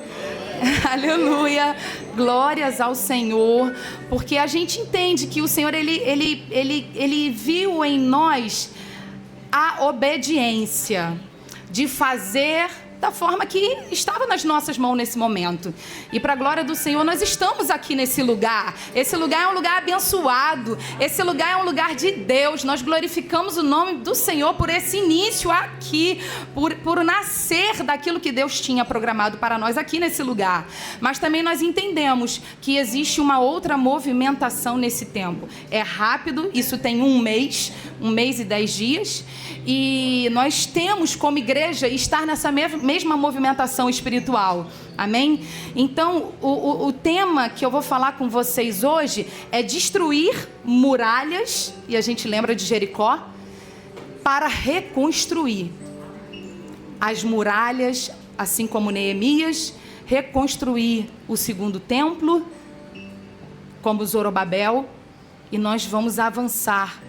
[SPEAKER 6] Aleluia, glórias ao Senhor, porque a gente entende que o Senhor, ele viu em nós a obediência de fazer da forma que estava nas nossas mãos nesse momento. E para a glória do Senhor, nós estamos aqui nesse lugar. Esse lugar é um lugar abençoado. Esse lugar é um lugar de Deus. Nós glorificamos o nome do Senhor por esse início aqui, por nascer daquilo que Deus tinha programado para nós aqui nesse lugar. Mas também nós entendemos que existe uma outra movimentação nesse tempo. É rápido, isso tem 1 mês e 10 dias. E nós temos como igreja estar nessa mesma movimentação espiritual. Amém? Então, o tema que eu vou falar com vocês hoje é destruir muralhas, e a gente lembra de Jericó, para reconstruir as muralhas, assim como Neemias, reconstruir o 2º templo, como Zorobabel, e nós vamos avançar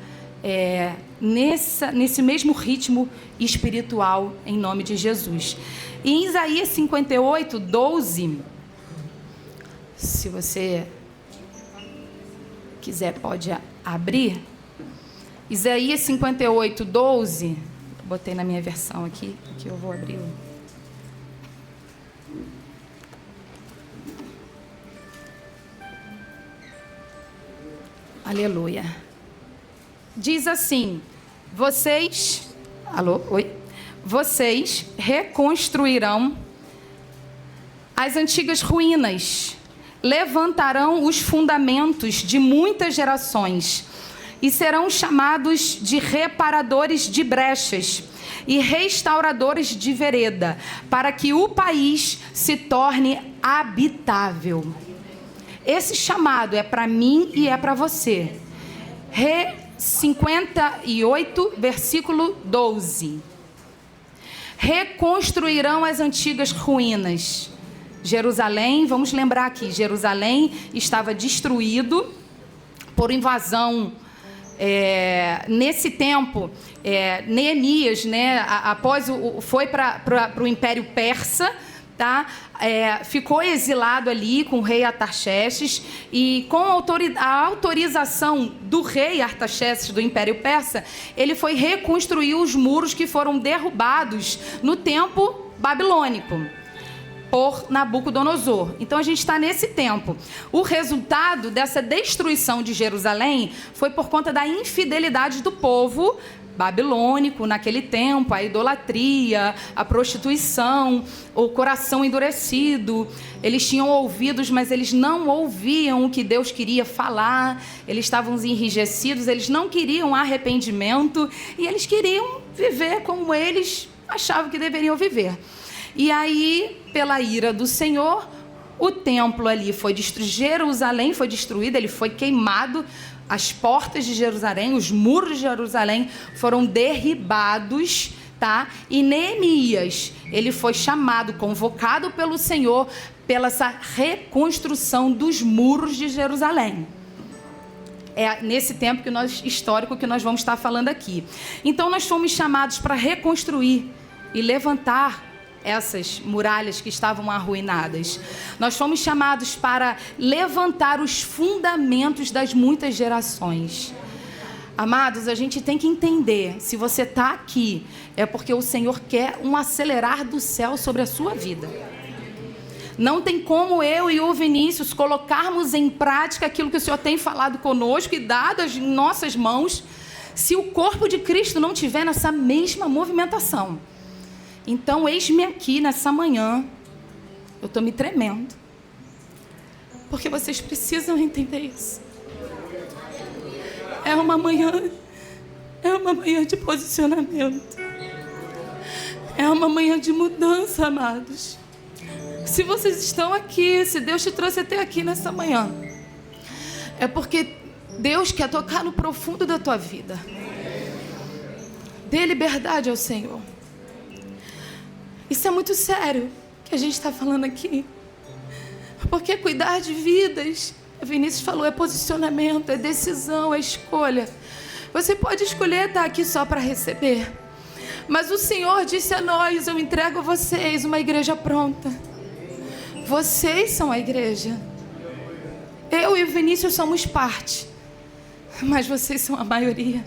[SPEAKER 6] nesse mesmo ritmo espiritual, em nome de Jesus. E em Isaías 58, 12, se você quiser pode abrir. Isaías 58, 12, botei na minha versão aqui, que eu vou abrir. Aleluia. Diz assim: vocês reconstruirão as antigas ruínas, levantarão os fundamentos de muitas gerações e serão chamados de reparadores de brechas e restauradores de vereda, para que o país se torne habitável. Esse chamado é para mim e é para você. 58, versículo 12. Reconstruirão as antigas ruínas. Jerusalém, vamos lembrar aqui, Jerusalém estava destruído por invasão. Nesse tempo, Neemias, foi para o Império Persa, tá? Ficou exilado ali com o rei Artaxerxes, e com a autorização do rei Artaxerxes do Império Persa, ele foi reconstruir os muros que foram derrubados no tempo babilônico por Nabucodonosor. Então a gente está nesse tempo. O resultado dessa destruição de Jerusalém foi por conta da infidelidade do povo babilônico naquele tempo, a idolatria, a prostituição, o coração endurecido. Eles tinham ouvidos, mas eles não ouviam o que Deus queria falar. Eles estavam enrijecidos, eles não queriam arrependimento e eles queriam viver como eles achavam que deveriam viver. E aí, pela ira do Senhor, o templo ali foi destruído, Jerusalém foi destruída, ele foi queimado, as portas de Jerusalém, os muros de Jerusalém foram derribados, tá? E Neemias, ele foi chamado, convocado pelo Senhor, pela essa reconstrução dos muros de Jerusalém. É nesse tempo histórico que nós vamos estar falando aqui. Então nós fomos chamados para reconstruir e levantar essas muralhas que estavam arruinadas. Nós fomos chamados para levantar os fundamentos das muitas gerações. Amados, a gente tem que entender, se você está aqui, é porque o Senhor quer um acelerar do céu sobre a sua vida. Não tem como eu e o Vinícius colocarmos em prática aquilo que o Senhor tem falado conosco e dado às nossas mãos, se o corpo de Cristo não estiver nessa mesma movimentação. Então, eis-me aqui nessa manhã, eu estou me tremendo, porque vocês precisam entender isso. É uma manhã uma manhã de posicionamento. É uma manhã de mudança, amados. Se vocês estão aqui, se Deus te trouxe até aqui nessa manhã, é porque Deus quer tocar no profundo da tua vida. Dê liberdade ao Senhor. Isso é muito sério que a gente está falando aqui. Porque cuidar de vidas, a Vinícius falou, é posicionamento, é decisão, é escolha. Você pode escolher estar aqui só para receber. Mas o Senhor disse a nós, eu entrego a vocês uma igreja pronta. Vocês são a igreja. Eu e o Vinícius somos parte. Mas vocês são a maioria.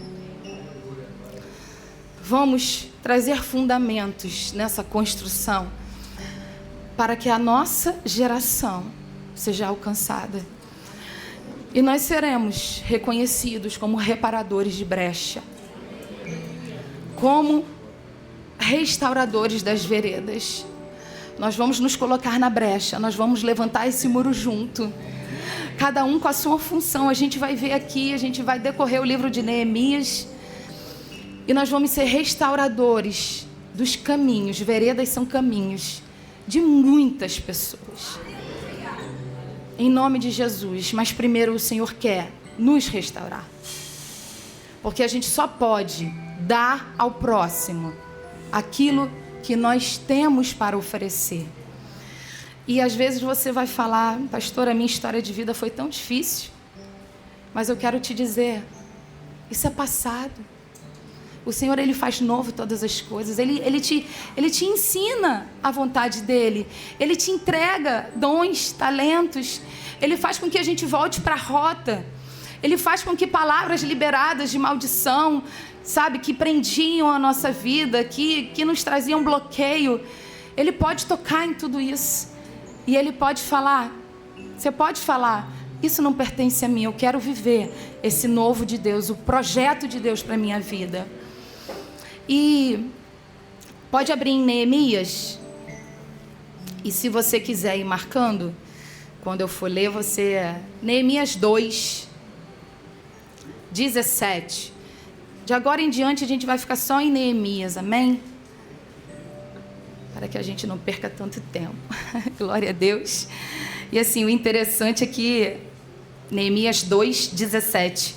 [SPEAKER 6] Vamos trazer fundamentos nessa construção para que a nossa geração seja alcançada. E nós seremos reconhecidos como reparadores de brecha, como restauradores das veredas. Nós vamos nos colocar na brecha, nós vamos levantar esse muro junto, cada um com a sua função. A gente vai ver aqui, a gente vai decorrer o livro de Neemias e nós vamos ser restauradores dos caminhos. Veredas são caminhos de muitas pessoas, em nome de Jesus. Mas primeiro o Senhor quer nos restaurar, porque a gente só pode dar ao próximo aquilo que nós temos para oferecer. E às vezes você vai falar, pastor, a minha história de vida foi tão difícil, mas eu quero te dizer, isso é passado. O Senhor, Ele faz novo todas as coisas. Ele te ensina a vontade dEle. Ele te entrega dons, talentos. Ele faz com que a gente volte para a rota. Ele faz com que palavras liberadas de maldição, sabe, que prendiam a nossa vida, que nos traziam bloqueio, Ele pode tocar em tudo isso. E Ele pode falar, você pode falar, isso não pertence a mim, eu quero viver esse novo de Deus, o projeto de Deus para a minha vida. E pode abrir em Neemias, e se você quiser ir marcando, quando eu for ler, Neemias 2, 17. De agora em diante a gente vai ficar só em Neemias, amém? Para que a gente não perca tanto tempo. Glória a Deus. E assim, o interessante é que Neemias 2, 17,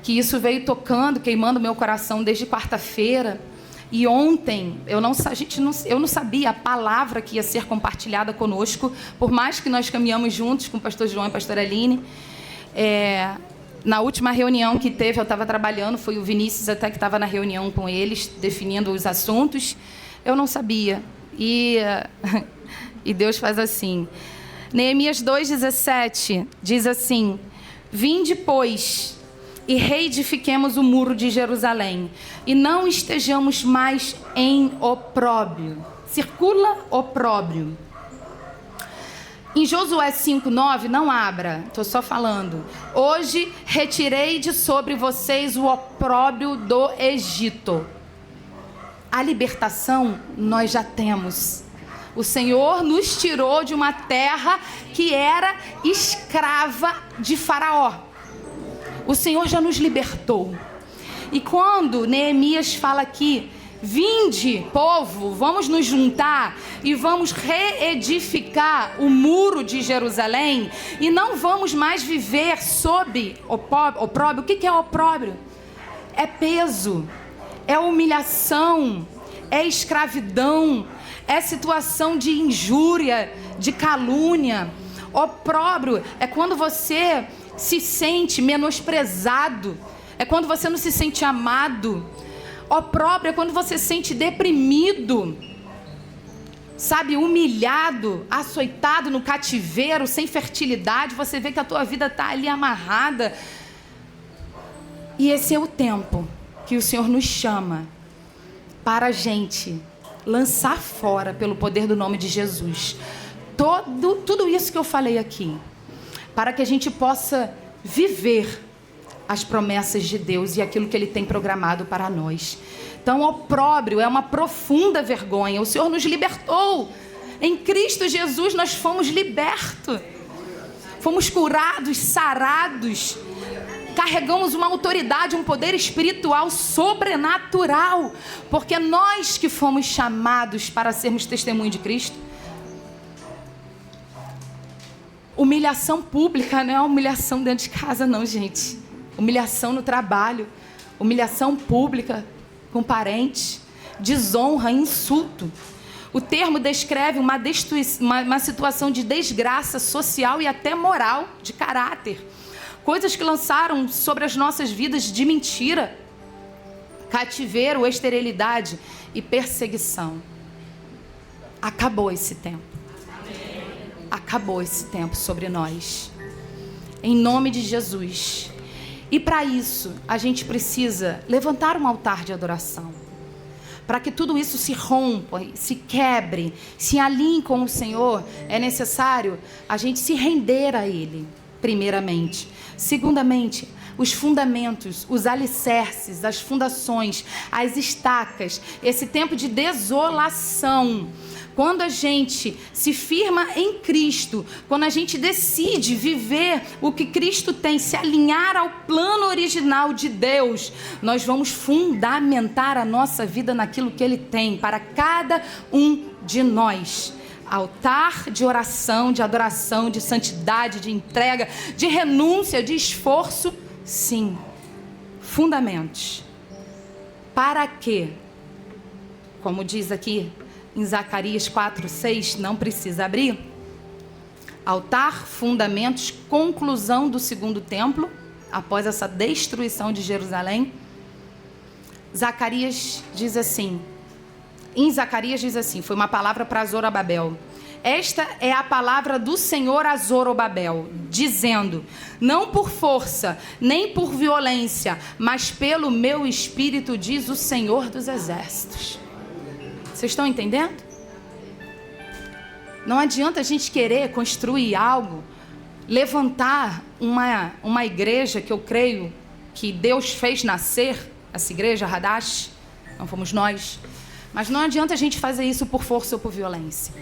[SPEAKER 6] que isso veio tocando, queimando meu coração desde quarta-feira. E ontem, eu não sabia a palavra que ia ser compartilhada conosco, por mais que nós caminhamos juntos com o pastor João e a pastora Aline. Na última reunião que teve, eu estava trabalhando, foi o Vinícius até que estava na reunião com eles, definindo os assuntos. Eu não sabia. E Deus faz assim. Neemias 2,17 diz assim: vinde, pois, e reedifiquemos o muro de Jerusalém, e não estejamos mais em opróbrio. Circula opróbrio. Em Josué 5,9, não abra, estou só falando. Hoje retirei de sobre vocês o opróbrio do Egito. A libertação nós já temos. O Senhor nos tirou de uma terra que era escrava de Faraó. O Senhor já nos libertou. E quando Neemias fala aqui, vinde, povo, vamos nos juntar e vamos reedificar o muro de Jerusalém e não vamos mais viver sob opróbrio. O que é opróbrio? É peso, é humilhação, é escravidão, é situação de injúria, de calúnia. Opróbrio é quando você se sente menosprezado, é quando você não se sente amado. Opróbrio é quando você se sente deprimido, sabe, humilhado, açoitado no cativeiro, sem fertilidade. Você vê que a tua vida está ali amarrada. E esse é o tempo que o Senhor nos chama para a gente lançar fora, pelo poder do nome de Jesus, tudo isso que eu falei aqui, para que a gente possa viver as promessas de Deus e aquilo que Ele tem programado para nós. Então, opróbrio é uma profunda vergonha. O Senhor nos libertou. Em Cristo Jesus nós fomos libertos. Fomos curados, sarados. carregamos uma autoridade, um poder espiritual sobrenatural, porque nós que fomos chamados para sermos testemunho de Cristo. Humilhação pública não é humilhação dentro de casa, não, gente. Humilhação no trabalho, humilhação pública com parentes, desonra, insulto. O termo descreve uma situação de desgraça social e até moral, de caráter. Coisas que lançaram sobre as nossas vidas de mentira, cativeiro, esterilidade e perseguição. Acabou esse tempo. Acabou esse tempo sobre nós. Em nome de Jesus. E para isso, a gente precisa levantar um altar de adoração. Para que tudo isso se rompa, se quebre, se alinhe com o Senhor, é necessário a gente se render a Ele, primeiramente. Segundamente, os fundamentos, os alicerces, as fundações, as estacas, esse tempo de desolação. Quando a gente se firma em Cristo, quando a gente decide viver o que Cristo tem, se alinhar ao plano original de Deus, nós vamos fundamentar a nossa vida naquilo que Ele tem para cada um de nós. Altar de oração, de adoração, de santidade, de entrega, de renúncia, de esforço, sim. Fundamentos. Para quê? Como diz aqui em Zacarias 4:6, não precisa abrir. Altar, fundamentos, conclusão do segundo templo, após essa destruição de Jerusalém. Zacarias diz assim, em Zacarias diz assim, foi uma palavra para Zorobabel. Esta é a palavra do Senhor a Zorobabel, dizendo, não por força, nem por violência, mas pelo meu espírito, diz o Senhor dos exércitos. Vocês estão entendendo? Não adianta a gente querer construir algo, levantar uma igreja que eu creio que Deus fez nascer, essa igreja, Hadash, não fomos nós, mas não adianta a gente fazer isso por força ou por violência.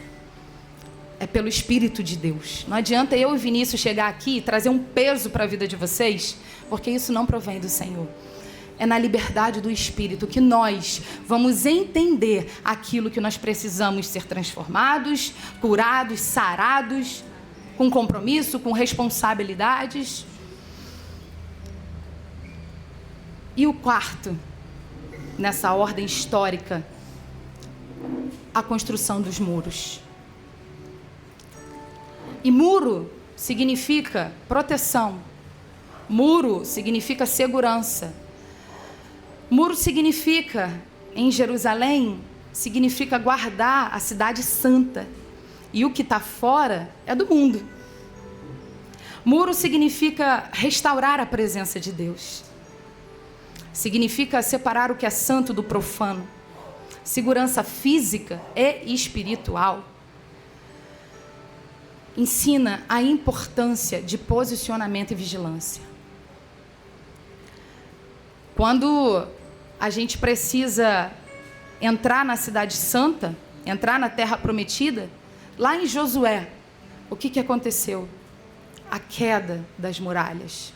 [SPEAKER 6] É pelo Espírito de Deus. Não adianta eu e Vinícius chegar aqui e trazer um peso para a vida de vocês, porque isso não provém do Senhor. É na liberdade do Espírito que nós vamos entender aquilo que nós precisamos ser transformados, curados, sarados, com compromisso, com responsabilidades. E o quarto, nessa ordem histórica, a construção dos muros. E muro significa proteção. Muro significa segurança. Muro significa, em Jerusalém, significa guardar a cidade santa. E o que está fora é do mundo. Muro significa restaurar a presença de Deus. Significa separar o que é santo do profano. Segurança física e espiritual. Ensina a importância de posicionamento e vigilância. Quando a gente precisa entrar na cidade santa, entrar na terra prometida, lá em Josué, o que aconteceu? A queda das muralhas.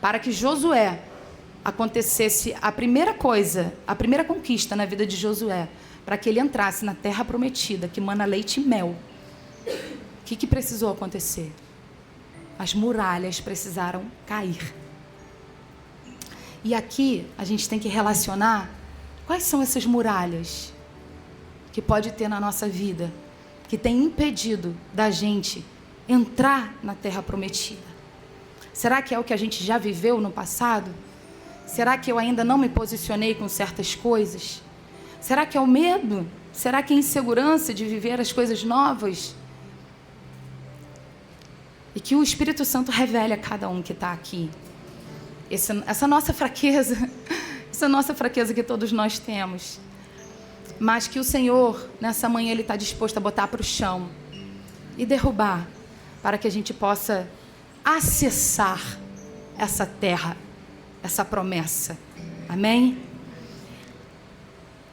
[SPEAKER 6] Para que Josué acontecesse a primeira coisa, a primeira conquista na vida de Josué, para que ele entrasse na terra prometida, que mana leite e mel, o que precisou acontecer? As muralhas precisaram cair. E aqui a gente tem que relacionar quais são essas muralhas que pode ter na nossa vida, que tem impedido da gente entrar na terra prometida. Será que é o que a gente já viveu no passado? Será que eu ainda não me posicionei com certas coisas? Será que é o medo? Será que é a insegurança de viver as coisas novas? E que o Espírito Santo revele a cada um que está aqui. Essa nossa fraqueza que todos nós temos. Mas que o Senhor, nessa manhã, Ele está disposto a botar para o chão e derrubar, para que a gente possa acessar essa terra, essa promessa. Amém?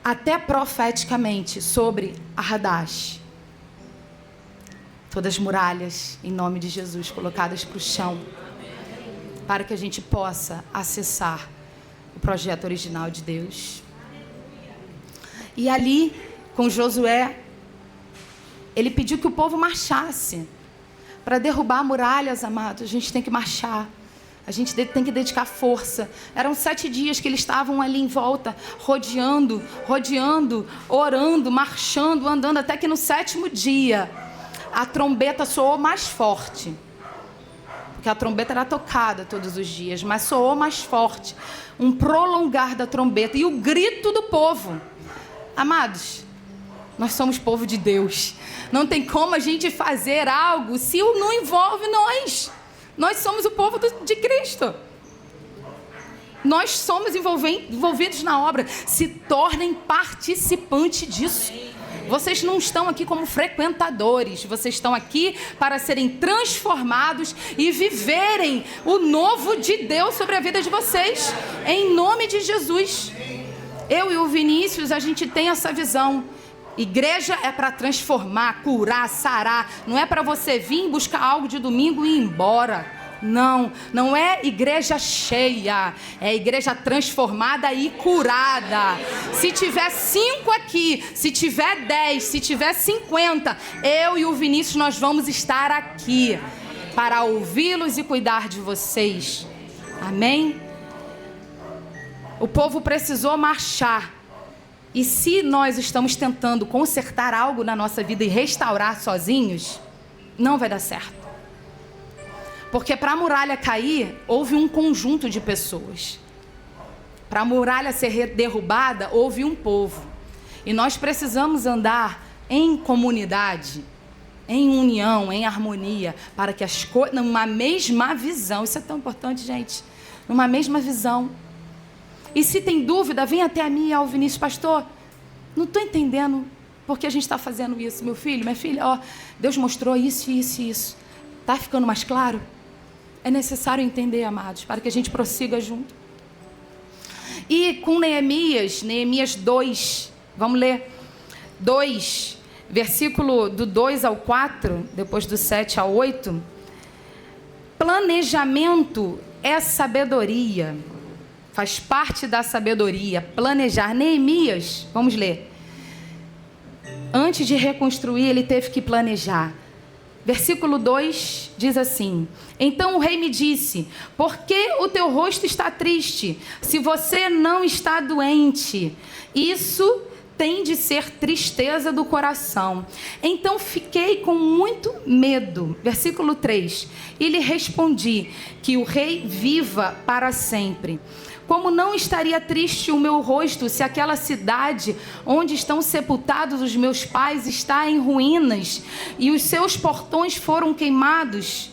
[SPEAKER 6] Até profeticamente sobre a Hadash. Todas as muralhas, em nome de Jesus, colocadas para o chão. para que a gente possa acessar o projeto original de Deus. E ali, com Josué, ele pediu que o povo marchasse. Para derrubar muralhas, amados, a gente tem que marchar. A gente tem que dedicar força. Eram 7 dias que eles estavam ali em volta, rodeando, orando, marchando, andando, até que no 7º dia, a trombeta soou mais forte. Porque a trombeta era tocada todos os dias, mas soou mais forte. Um prolongar da trombeta e o grito do povo. Amados, nós somos povo de Deus. Não tem como a gente fazer algo se não envolve nós. Nós somos o povo de Cristo. Nós somos envolvidos na obra. Se tornem participantes disso. Vocês não estão aqui como frequentadores. Vocês estão aqui para serem transformados e viverem o novo de Deus sobre a vida de vocês. Em nome de Jesus. Eu e o Vinícius, a gente tem essa visão. Igreja é para transformar, curar, sarar. Não é para você vir buscar algo de domingo e ir embora. Não, não é igreja cheia. É igreja transformada e curada. Se tiver 5 aqui, se tiver 10, se tiver 50, eu e o Vinícius, nós vamos estar aqui para ouvi-los e cuidar de vocês. Amém? O povo precisou marchar. E se nós estamos tentando consertar algo na nossa vida e restaurar sozinhos, não vai dar certo. Porque para a muralha cair, houve um conjunto de pessoas. Para a muralha ser derrubada, houve um povo. E nós precisamos andar em comunidade, em união, em harmonia, para que as coisas, numa mesma visão, isso é tão importante, gente, numa mesma visão. E se tem dúvida, vem até a mim e ao Vinícius, pastor, não estou entendendo por que a gente está fazendo isso, meu filho, minha filha, ó, Deus mostrou isso, isso e isso. Está ficando mais claro? É necessário entender, amados, para que a gente prossiga junto. E com Neemias 2, vamos ler 2, versículo do 2 ao 4, depois do 7 ao 8. Planejamento é sabedoria. Faz parte da sabedoria, planejar. Neemias, vamos ler. Antes de reconstruir, ele teve que planejar. Versículo 2 diz assim: então o rei me disse, por que o teu rosto está triste, se você não está doente? Isso tem de ser tristeza do coração. Então fiquei com muito medo. Versículo 3. E lhe respondi, que o rei viva para sempre. Como não estaria triste o meu rosto se aquela cidade onde estão sepultados os meus pais está em ruínas e os seus portões foram queimados?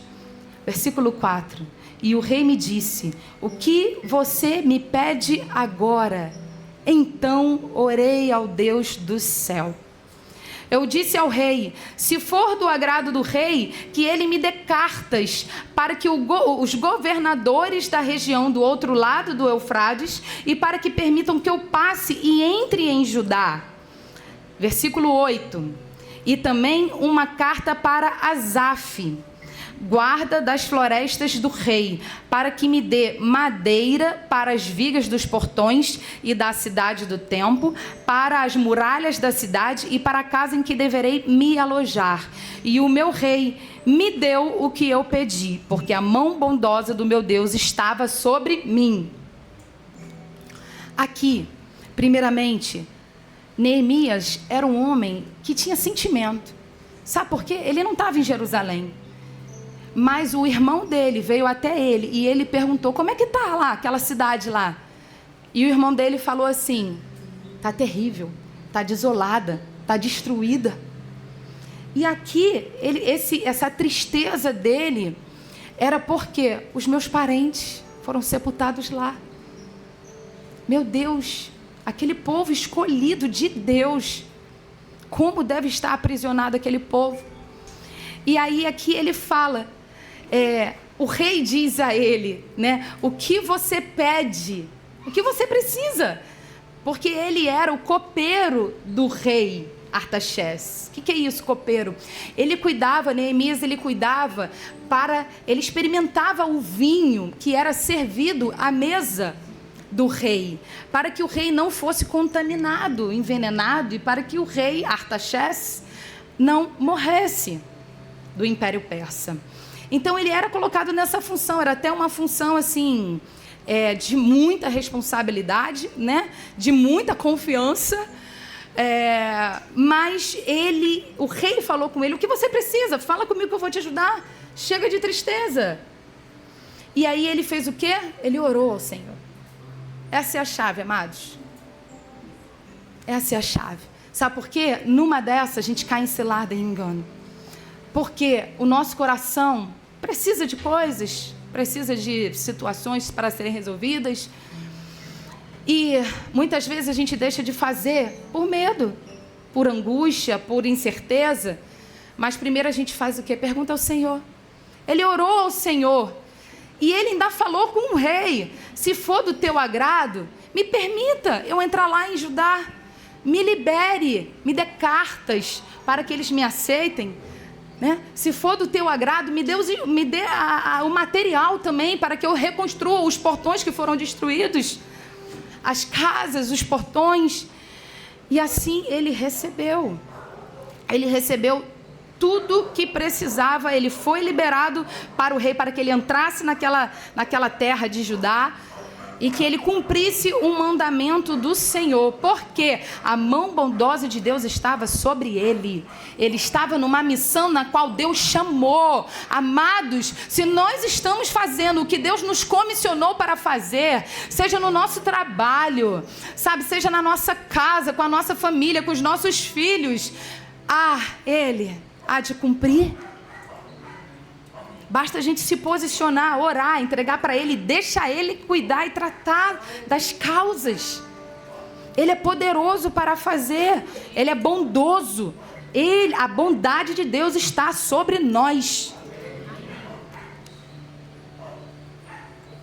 [SPEAKER 6] Versículo 4. E o rei me disse, o que você me pede agora? Então orei ao Deus do céu. Eu disse ao rei, se for do agrado do rei, que ele me dê cartas para que os governadores da região do outro lado do Eufrates e para que permitam que eu passe e entre em Judá. Versículo 8. E também uma carta para Asaf, guarda das florestas do rei, para que me dê madeira para as vigas dos portões e da cidade do templo, para as muralhas da cidade e para a casa em que deverei me alojar. E o meu rei me deu o que eu pedi, porque a mão bondosa do meu Deus estava sobre mim. Aqui, primeiramente, Neemias era um homem que tinha sentimento. Sabe por quê? Ele não estava em Jerusalém. Mas o irmão dele veio até ele e ele perguntou, como é que está lá, aquela cidade lá? E o irmão dele falou assim, está terrível, está desolada, está destruída. E aqui, essa tristeza dele era porque os meus parentes foram sepultados lá. Meu Deus, aquele povo escolhido de Deus, como deve estar aprisionado aquele povo? E aí aqui ele fala... o rei diz a ele, né, o que você pede, o que você precisa, porque ele era o copeiro do rei, Artaxerxes. O que é isso, copeiro? Ele cuidava, Neemias, ele cuidava ele experimentava o vinho que era servido à mesa do rei, para que o rei não fosse contaminado, envenenado, e para que o rei Artaxerxes não morresse do Império Persa. Então ele era colocado nessa função, era até uma função assim, de muita responsabilidade, né? De muita confiança, mas o rei falou com ele: o que você precisa? Fala comigo que eu vou te ajudar, chega de tristeza. E aí ele fez o quê? Ele orou ao Senhor. Essa é a chave, amados. Essa é a chave. Sabe por quê? Numa dessas a gente cai em cilada e engano. Porque o nosso coração precisa de coisas, precisa de situações para serem resolvidas. E muitas vezes a gente deixa de fazer por medo, por angústia, por incerteza. Mas primeiro a gente faz o quê? Pergunta ao Senhor. Ele orou ao Senhor. E ele ainda falou com o rei: se for do teu agrado, me permita eu entrar lá em Judá. Me libere, me dê cartas para que eles me aceitem. Né? Se for do teu agrado, me dê o material também para que eu reconstrua os portões que foram destruídos, as casas, os portões. E assim ele recebeu tudo que precisava. Ele foi liberado para o rei, para que ele entrasse naquela terra de Judá e que ele cumprisse o mandamento do Senhor, porque a mão bondosa de Deus estava sobre ele. Ele estava numa missão na qual Deus chamou. Amados, se nós estamos fazendo o que Deus nos comissionou para fazer, seja no nosso trabalho, sabe, seja na nossa casa, com a nossa família, com os nossos filhos, Ele há de cumprir. Basta a gente se posicionar, orar, entregar para Ele, deixa Ele cuidar e tratar das causas. Ele é poderoso para fazer, Ele é bondoso. A bondade de Deus está sobre nós.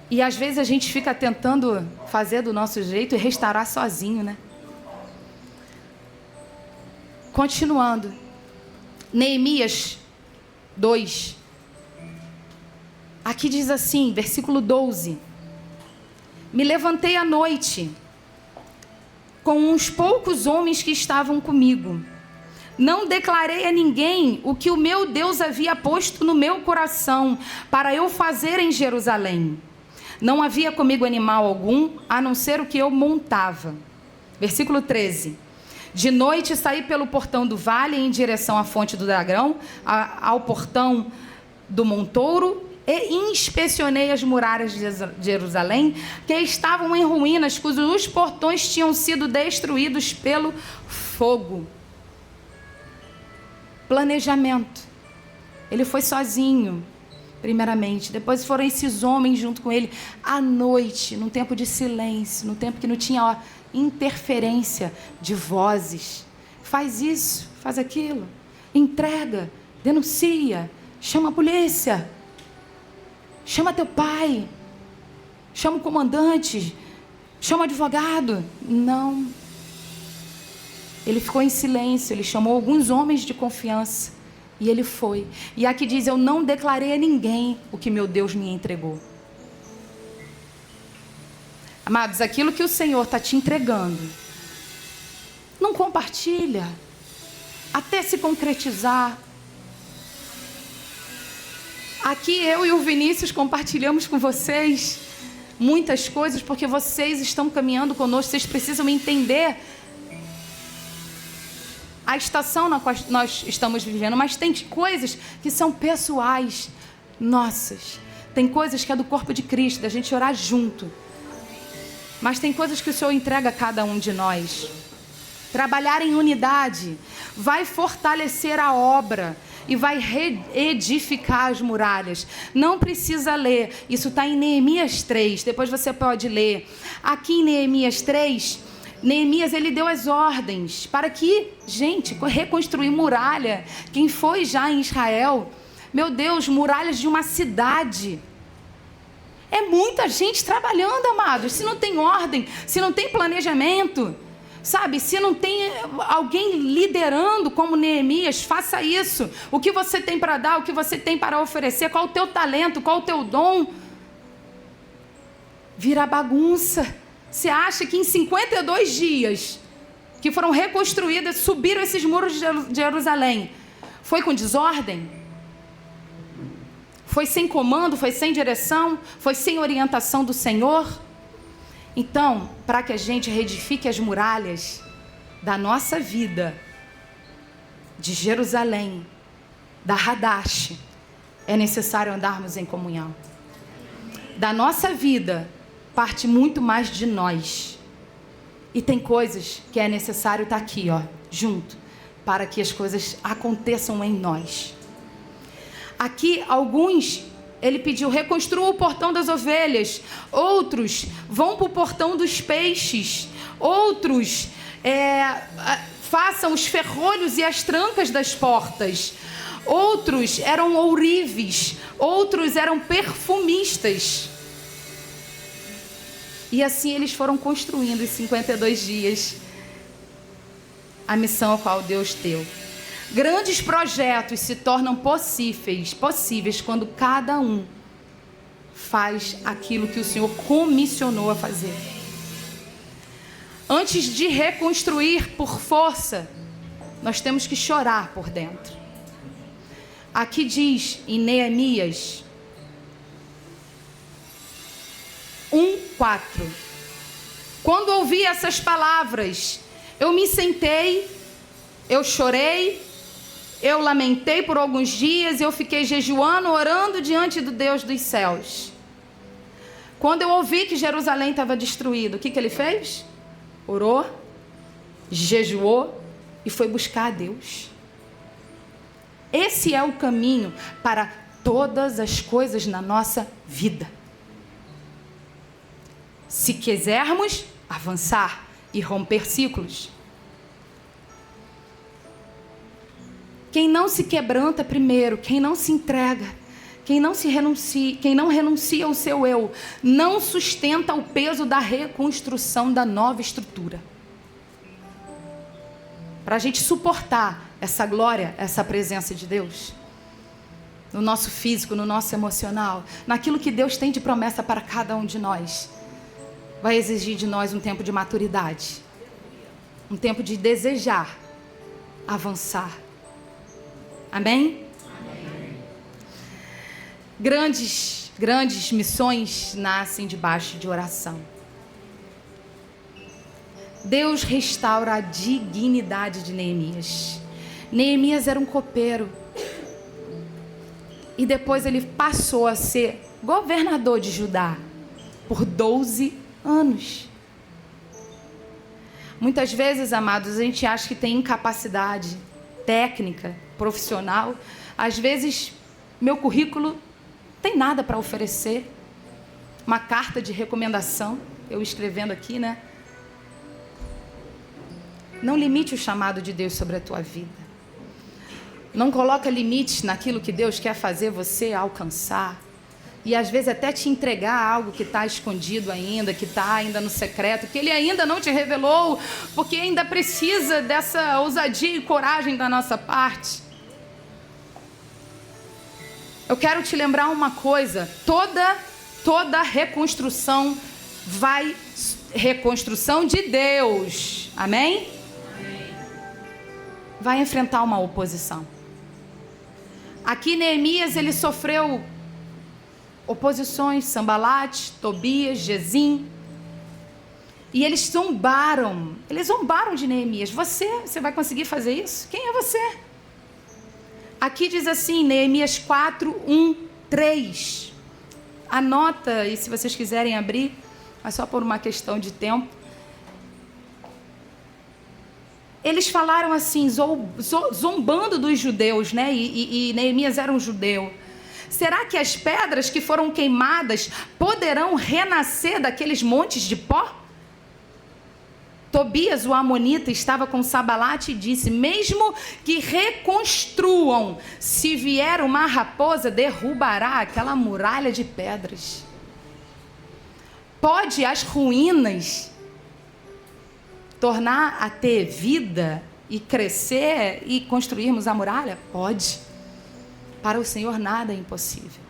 [SPEAKER 6] E às vezes a gente fica tentando fazer do nosso jeito e restaurar sozinho, né? Continuando. Neemias 2. Aqui diz assim, versículo 12: me levantei à noite com uns poucos homens que estavam comigo. Não declarei a ninguém o que o meu Deus havia posto no meu coração para eu fazer em Jerusalém. Não havia comigo animal algum, a não ser o que eu montava. Versículo 13. De noite saí pelo portão do vale em direção à fonte do dragão, ao portão do montouro, e inspecionei as muralhas de Jerusalém, que estavam em ruínas, cujos portões tinham sido destruídos pelo fogo. Planejamento. Ele foi sozinho, primeiramente. Depois foram esses homens junto com ele, à noite, num tempo de silêncio, num tempo que não tinha interferência de vozes. Faz isso, faz aquilo, entrega, denuncia, chama a polícia, chama teu pai, chama o comandante, chama o advogado. Não. Ele ficou em silêncio, ele chamou alguns homens de confiança e ele foi. E aqui diz: eu não declarei a ninguém o que meu Deus me entregou. Amados, aquilo que o Senhor está te entregando, não compartilha até se concretizar. Aqui eu e o Vinícius compartilhamos com vocês muitas coisas, porque vocês estão caminhando conosco, vocês precisam entender a estação na qual nós estamos vivendo, mas tem coisas que são pessoais, nossas. Tem coisas que é do corpo de Cristo, da gente orar junto. Mas tem coisas que o Senhor entrega a cada um de nós. Trabalhar em unidade vai fortalecer a obra e vai reedificar as muralhas. Não precisa ler, isso está em Neemias 3, depois você pode ler. Aqui em Neemias 3, Neemias, ele deu as ordens para que, gente, reconstruir muralha. Quem foi já em Israel, meu Deus, muralhas de uma cidade. É muita gente trabalhando, amados. Se não tem ordem, se não tem planejamento, Sabe, se não tem alguém liderando como Neemias, faça isso. O que você tem para dar, o que você tem para oferecer, qual o teu talento, qual o teu dom, vira bagunça. Você acha que em 52 dias que foram reconstruídas, subiram esses muros de Jerusalém, foi com desordem? Foi sem comando, foi sem direção, foi sem orientação do Senhor? Então, para que a gente reedifique as muralhas da nossa vida, de Jerusalém, da Hadash, é necessário andarmos em comunhão. Da nossa vida, parte muito mais de nós. E tem coisas que é necessário estar aqui, junto, para que as coisas aconteçam em nós. Aqui, alguns, ele pediu, reconstrua o portão das ovelhas. Outros, vão para o portão dos peixes. Outros, façam os ferrolhos e as trancas das portas. Outros eram ourives. Outros eram perfumistas. E assim eles foram construindo em 52 dias a missão a qual Deus deu. Grandes projetos se tornam possíveis quando cada um faz aquilo que o Senhor comissionou a fazer. Antes de reconstruir por força, nós temos que chorar por dentro. Aqui diz em Neemias 1:4. Quando ouvi essas palavras, eu me sentei, eu chorei, eu lamentei por alguns dias, eu fiquei jejuando, orando diante do Deus dos céus. Quando eu ouvi que Jerusalém estava destruído, o que ele fez? Orou, jejuou e foi buscar a Deus. Esse é o caminho para todas as coisas na nossa vida. Se quisermos avançar e romper ciclos. Quem não se quebranta primeiro, quem não se entrega, quem não renuncia ao seu eu, não sustenta o peso da reconstrução da nova estrutura. Para a gente suportar essa glória, essa presença de Deus, no nosso físico, no nosso emocional, naquilo que Deus tem de promessa para cada um de nós, vai exigir de nós um tempo de maturidade, um tempo de desejar avançar. Amém? Amém. Grandes missões nascem debaixo de oração. Deus restaura a dignidade de Neemias. Neemias era um copeiro. E depois ele passou a ser governador de Judá por 12 anos. Muitas vezes, amados, a gente acha que tem incapacidade técnica, profissional. Às vezes, meu currículo tem nada para oferecer. Uma carta de recomendação, eu escrevendo aqui, né? Não limite o chamado de Deus sobre a tua vida. Não coloca limites naquilo que Deus quer fazer você alcançar. E às vezes até te entregar algo que está escondido ainda, que está ainda no secreto, que Ele ainda não te revelou, porque ainda precisa dessa ousadia e coragem da nossa parte. Eu quero te lembrar uma coisa, toda reconstrução reconstrução de Deus, amém? Vai enfrentar uma oposição. Aqui Neemias, ele sofreu oposições, Sambalate, Tobias, Gesem. E eles zombaram de Neemias. Você vai conseguir fazer isso? Quem é você? Aqui diz assim, Neemias 4:1-3. Anota, e se vocês quiserem abrir, mas só por uma questão de tempo. Eles falaram assim, zombando dos judeus, né? E Neemias era um judeu. Será que as pedras que foram queimadas poderão renascer daqueles montes de pó? Tobias, o amonita, estava com Sambalate e disse, mesmo que reconstruam, se vier uma raposa, derrubará aquela muralha de pedras. Pode as ruínas tornar a ter vida e crescer e construirmos a muralha? Pode. Para o Senhor nada é impossível.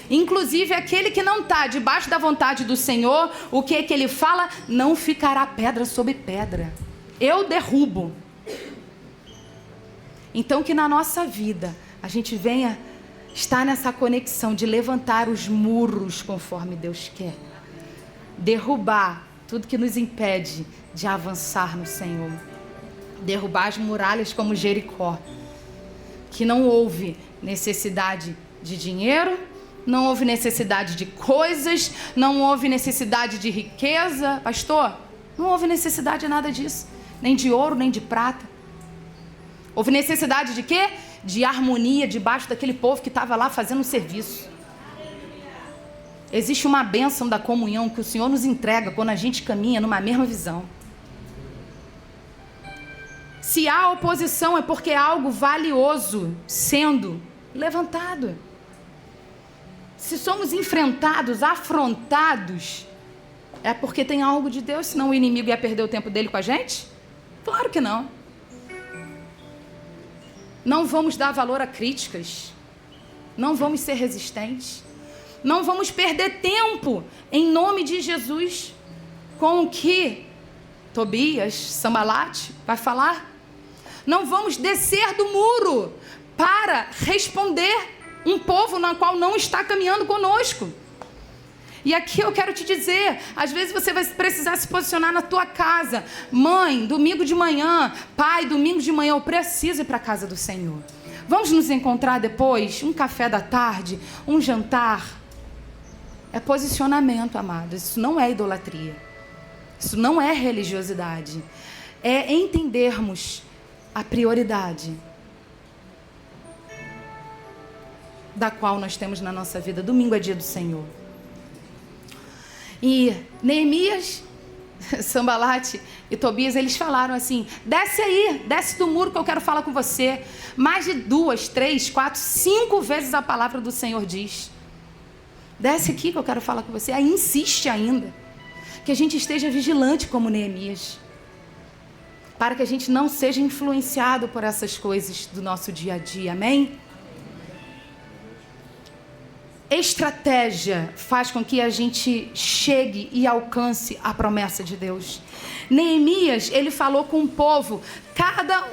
[SPEAKER 6] Inclusive aquele que não está debaixo da vontade do Senhor, o que é que ele fala? Não ficará pedra sobre pedra. Eu derrubo. Então que na nossa vida a gente venha estar nessa conexão de levantar os muros conforme Deus quer. Derrubar tudo que nos impede de avançar no Senhor. Derrubar as muralhas como Jericó. Que não houve necessidade de dinheiro, não houve necessidade de coisas, não houve necessidade de riqueza. Pastor, não houve necessidade de nada disso. Nem de ouro, nem de prata. Houve necessidade de quê? De harmonia debaixo daquele povo que estava lá fazendo um serviço. Existe uma bênção da comunhão que o Senhor nos entrega quando a gente caminha numa mesma visão. Se há oposição é porque há algo valioso sendo levantado. Se somos enfrentados, afrontados, é porque tem algo de Deus, senão o inimigo ia perder o tempo dele com a gente? Claro que não. Não vamos dar valor a críticas. Não vamos ser resistentes. Não vamos perder tempo, em nome de Jesus, com o que Tobias, Sambalate vai falar. Não vamos descer do muro para responder um povo na qual não está caminhando conosco. E aqui eu quero te dizer, às vezes você vai precisar se posicionar na tua casa. Mãe, domingo de manhã, pai, domingo de manhã, eu preciso ir para a casa do Senhor. Vamos nos encontrar depois, um café da tarde, um jantar. É posicionamento, amados. Isso não é idolatria. Isso não é religiosidade. É entendermos a prioridade da qual nós temos na nossa vida. Domingo é dia do Senhor. E Neemias, Sambalate e Tobias, eles falaram assim: desce aí, desce do muro que eu quero falar com você. Mais de 2, 3, 4, 5 vezes a palavra do Senhor diz: desce aqui que eu quero falar com você. Aí insiste ainda que a gente esteja vigilante como Neemias, para que a gente não seja influenciado por essas coisas do nosso dia a dia, amém? Estratégia faz com que a gente chegue e alcance a promessa de Deus. Neemias, ele falou com o povo, cada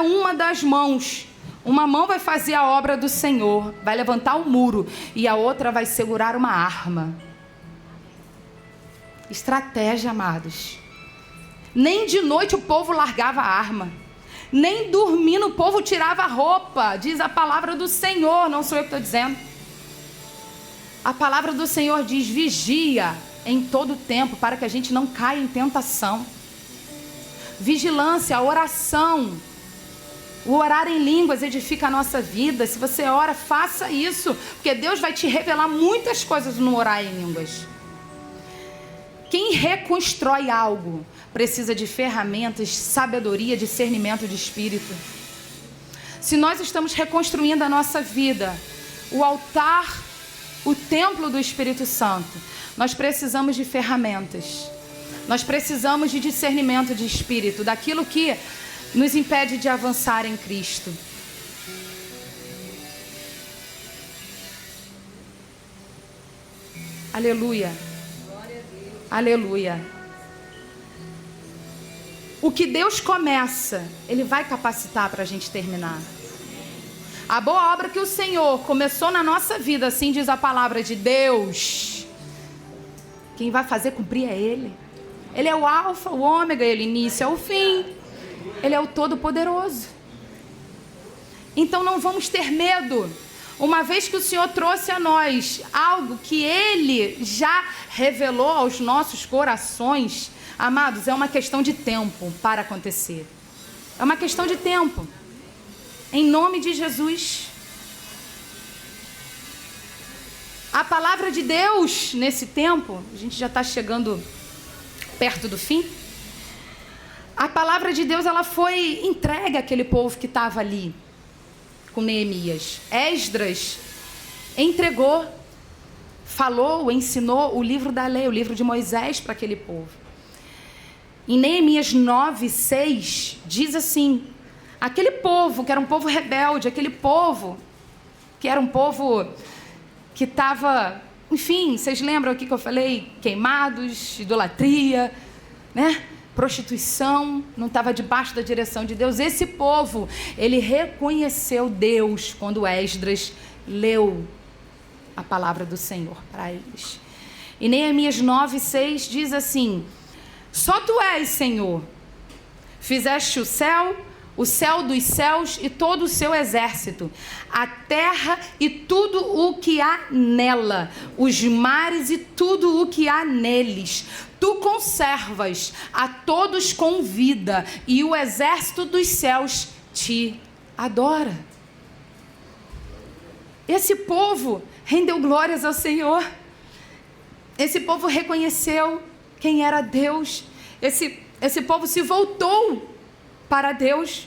[SPEAKER 6] uma das mãos, uma mão vai fazer a obra do Senhor, vai levantar o muro, e a outra vai segurar uma arma. Estratégia, amados. Nem de noite o povo largava a arma. Nem dormindo o povo tirava a roupa. Diz a palavra do Senhor, não sou eu que estou dizendo. A palavra do Senhor diz: vigia em todo tempo para que a gente não caia em tentação. Vigilância, oração. O orar em línguas edifica a nossa vida. Se você ora, faça isso, porque Deus vai te revelar muitas coisas no orar em línguas. Quem reconstrói algo precisa de ferramentas, sabedoria, discernimento de espírito. Se nós estamos reconstruindo a nossa vida, o altar, o templo do Espírito Santo, nós precisamos de ferramentas. Nós precisamos de discernimento de espírito, daquilo que nos impede de avançar em Cristo. Aleluia. Aleluia. O que Deus começa, Ele vai capacitar para a gente terminar. A boa obra que o Senhor começou na nossa vida, assim diz a palavra de Deus, quem vai fazer cumprir é Ele. Ele é o alfa, o ômega, Ele inicia o fim. Ele é o Todo-Poderoso. Então não vamos ter medo. Uma vez que o Senhor trouxe a nós algo que Ele já revelou aos nossos corações, amados, é uma questão de tempo para acontecer. É uma questão de tempo. Em nome de Jesus. A palavra de Deus, nesse tempo, a gente já está chegando perto do fim. A palavra de Deus, ela foi entregue àquele povo que estava ali com Neemias. Esdras entregou, falou, ensinou o livro da lei, o livro de Moisés para aquele povo. Em Neemias 9:6, diz assim: aquele povo que era um povo rebelde, aquele povo que era um povo que estava, enfim, vocês lembram aqui que eu falei? Queimados, idolatria, né? Prostituição, não estava debaixo da direção de Deus. Esse povo, ele reconheceu Deus quando Esdras leu a palavra do Senhor para eles. E Neemias 9:6 diz assim: só tu és, Senhor, fizeste o céu dos céus e todo o seu exército, a terra e tudo o que há nela, os mares e tudo o que há neles. Tu conservas a todos com vida, e o exército dos céus te adora. Esse povo rendeu glórias ao Senhor. Esse povo reconheceu quem era Deus. Esse povo se voltou para Deus,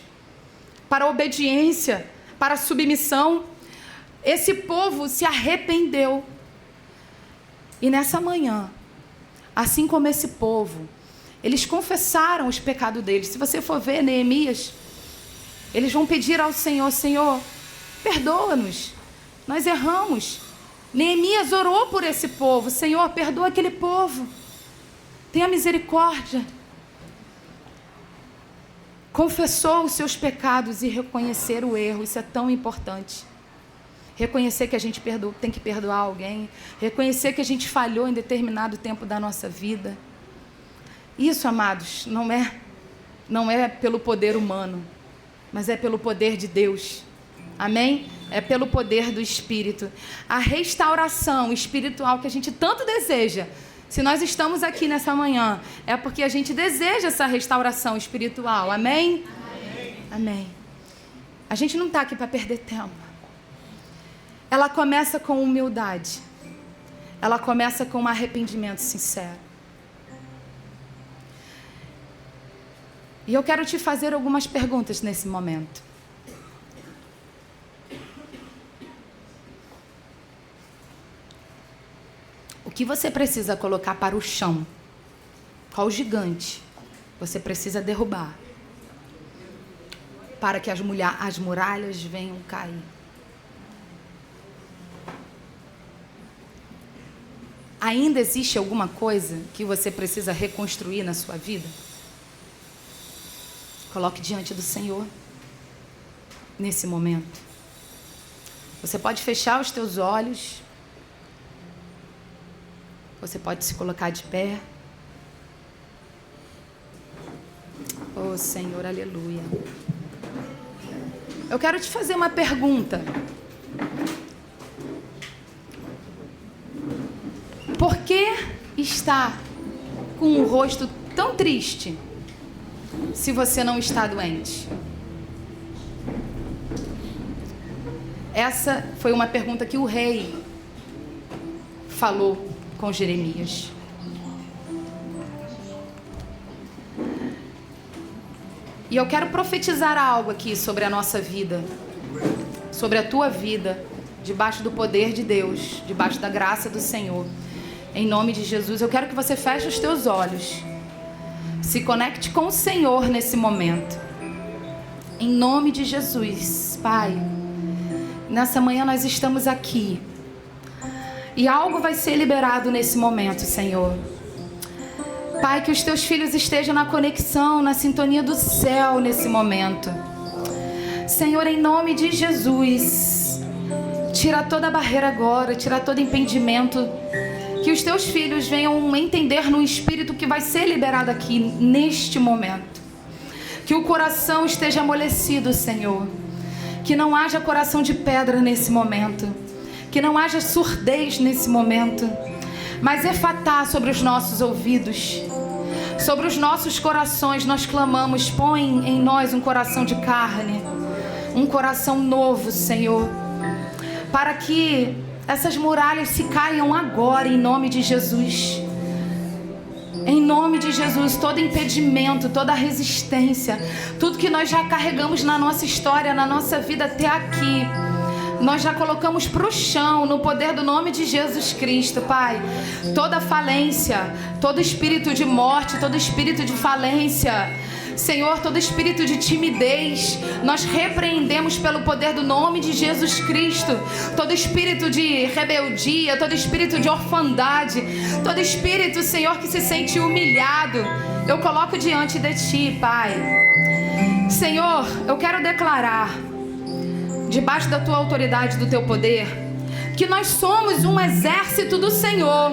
[SPEAKER 6] para a obediência, para a submissão. Esse povo se arrependeu. E nessa manhã, assim como esse povo, eles confessaram os pecados deles. Se você for ver Neemias, eles vão pedir ao Senhor: Senhor, perdoa-nos, nós erramos. Neemias orou por esse povo: Senhor, perdoa aquele povo, tenha misericórdia. Confessou os seus pecados e reconhecer o erro. Isso é tão importante. Reconhecer que a gente tem que perdoar alguém. Reconhecer que a gente falhou em determinado tempo da nossa vida. Isso, amados, não é pelo poder humano, mas é pelo poder de Deus. Amém? É pelo poder do Espírito. A restauração espiritual que a gente tanto deseja. Se nós estamos aqui nessa manhã, é porque a gente deseja essa restauração espiritual. Amém? Amém. Amém. A gente não está aqui para perder tempo. Ela começa com humildade. Ela começa com um arrependimento sincero. E eu quero te fazer algumas perguntas nesse momento. O que você precisa colocar para o chão? Qual gigante você precisa derrubar para que as muralhas venham cair? Ainda existe alguma coisa que você precisa reconstruir na sua vida? Coloque diante do Senhor nesse momento. Você pode fechar os teus olhos. Você pode se colocar de pé. Oh, Senhor, aleluia. Eu quero te fazer uma pergunta. Por que está com o rosto tão triste se você não está doente? Essa foi uma pergunta que o rei falou com Jeremias. E eu quero profetizar algo aqui sobre a nossa vida, sobre a tua vida, debaixo do poder de Deus, debaixo da graça do Senhor. Em nome de Jesus, eu quero que você feche os teus olhos, se conecte com o Senhor nesse momento. Em nome de Jesus, Pai, nessa manhã nós estamos aqui. E algo vai ser liberado nesse momento, Senhor. Pai, que os teus filhos estejam na conexão, na sintonia do céu nesse momento. Senhor, em nome de Jesus, tira toda a barreira agora, tira todo impedimento. Que os teus filhos venham entender no Espírito que vai ser liberado aqui neste momento. Que o coração esteja amolecido, Senhor. Que não haja coração de pedra nesse momento. Que não haja surdez nesse momento, mas efatá sobre os nossos ouvidos, sobre os nossos corações. Nós clamamos: põe em nós um coração de carne, um coração novo, Senhor, para que essas muralhas se caiam agora, em nome de Jesus. Em nome de Jesus, todo impedimento, toda resistência, tudo que nós já carregamos na nossa história, na nossa vida até aqui, nós já colocamos para o chão, no poder do nome de Jesus Cristo, Pai. Toda falência, todo espírito de morte, todo espírito de falência, Senhor, todo espírito de timidez, nós repreendemos pelo poder do nome de Jesus Cristo. Todo espírito de rebeldia, todo espírito de orfandade, todo espírito, Senhor, que se sente humilhado, eu coloco diante de Ti, Pai. Senhor, eu quero declarar, debaixo da Tua autoridade, do Teu poder, que nós somos um exército do Senhor.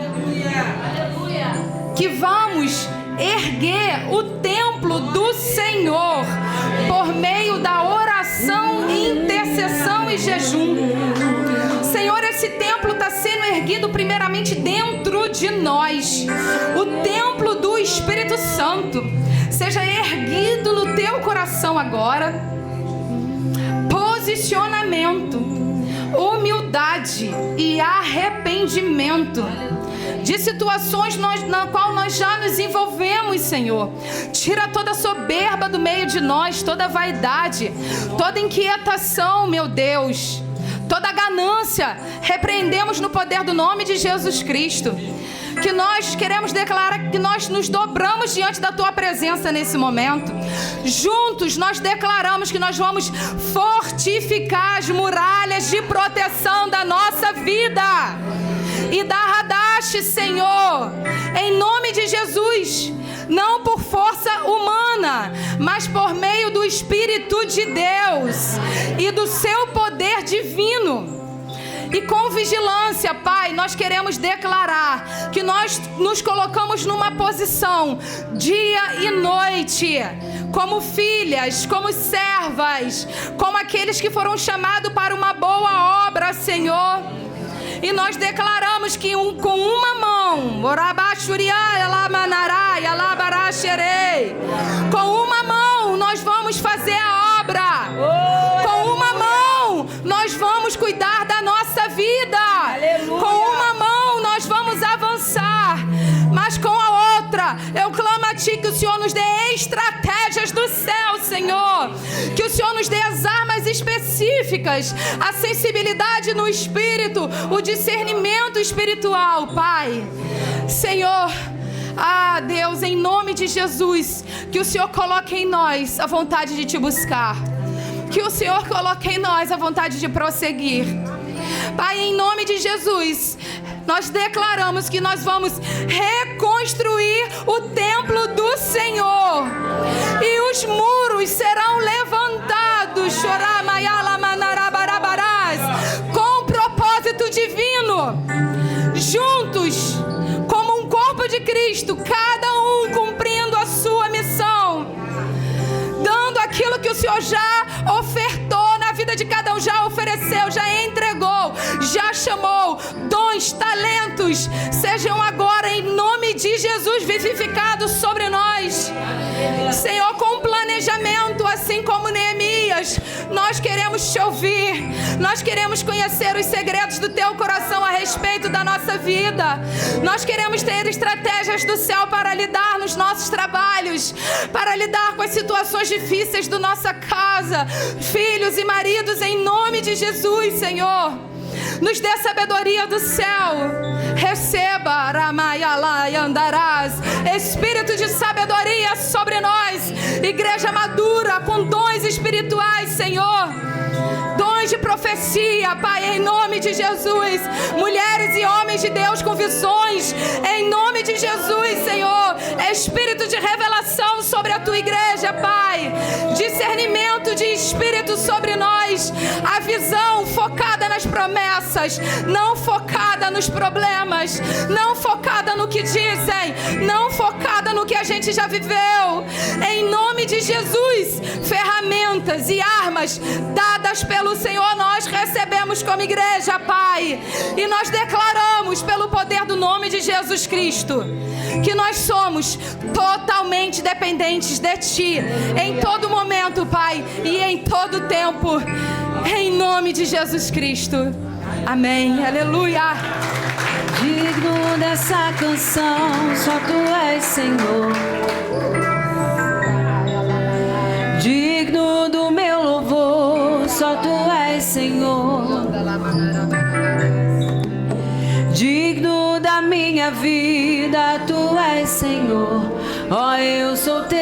[SPEAKER 6] Que vamos erguer o templo do Senhor por meio da oração, intercessão e jejum. Senhor, esse templo está sendo erguido primeiramente dentro de nós. O templo do Espírito Santo seja erguido no teu coração agora. Posicionamento, humildade e arrependimento de situações na qual nós já nos envolvemos, Senhor. Tira toda a soberba do meio de nós, toda a vaidade, toda a inquietação, meu Deus, toda a ganância, repreendemos no poder do nome de Jesus Cristo. Que nós queremos declarar que nós nos dobramos diante da Tua presença nesse momento. Juntos nós declaramos que nós vamos fortificar as muralhas de proteção da nossa vida e da Hadash, Senhor, em nome de Jesus, não por força humana, mas por meio do Espírito de Deus e do seu poder divino. E com vigilância, Pai, nós queremos declarar que nós nos colocamos numa posição dia e noite, como filhas, como servas, como aqueles que foram chamados para uma boa obra, Senhor. E nós declaramos que com uma mão, com uma mão nós vamos fazer a obra. Com uma mão nós vamos cuidar da nossa vida. Com uma mão nós vamos avançar. Mas com a outra, eu clamo a Ti que o Senhor nos dê estratégias do céu, Senhor. Que o Senhor nos dê as armas específicas, a sensibilidade no espírito, o discernimento espiritual, Pai. Senhor, Deus, em nome de Jesus, que o Senhor coloque em nós a vontade de Te buscar. Que o Senhor coloque em nós a vontade de prosseguir. Pai, em nome de Jesus, nós declaramos que nós vamos reconstruir o templo do Senhor. E os muros serão levantados, com propósito divino. Juntos, como um corpo de Cristo, cada um cumprindo a sua missão, dando aquilo que o Senhor já ofertou na vida de cada um, já ofereceu, já entregou, já chamou. Dons, talentos, sejam agora em nome de Jesus vivificados sobre nós, Senhor, com planejamento, assim como Neemias. Nós queremos Te ouvir, nós queremos conhecer os segredos do Teu coração a respeito da nossa vida. Nós queremos ter estratégias do céu para lidar nos nossos trabalhos, para lidar com as situações difíceis da nossa casa, filhos e maridos, em nome de Jesus, Senhor. Nos dê sabedoria do céu. Receba, Ramayalai andarás, espírito de sabedoria sobre nós, igreja madura com dons espirituais, Senhor. Dons de profecia, Pai, em nome de Jesus. Mulheres e homens de Deus com visões, em nome de Jesus, Senhor. Espírito de revelação sobre a Tua igreja, Pai. Discernimento de espírito sobre nós. A visão focada nas promessas, não focada nos problemas, não focada no que dizem, não focada no que a gente já viveu. Em nome de Jesus, ferramentas e armas dadas pelo Senhor, nós recebemos como igreja, Pai. E nós declaramos pelo poder do nome de Jesus Cristo que nós somos totalmente dependentes de Ti em todo momento, Pai, e em todo tempo, em nome de Jesus Cristo. Amém. Aleluia.
[SPEAKER 3] Digno dessa canção, só Tu és, Senhor. Digno do meu louvor, só Tu és, Senhor. minha vida, tu és Senhor, ó, eu sou teu.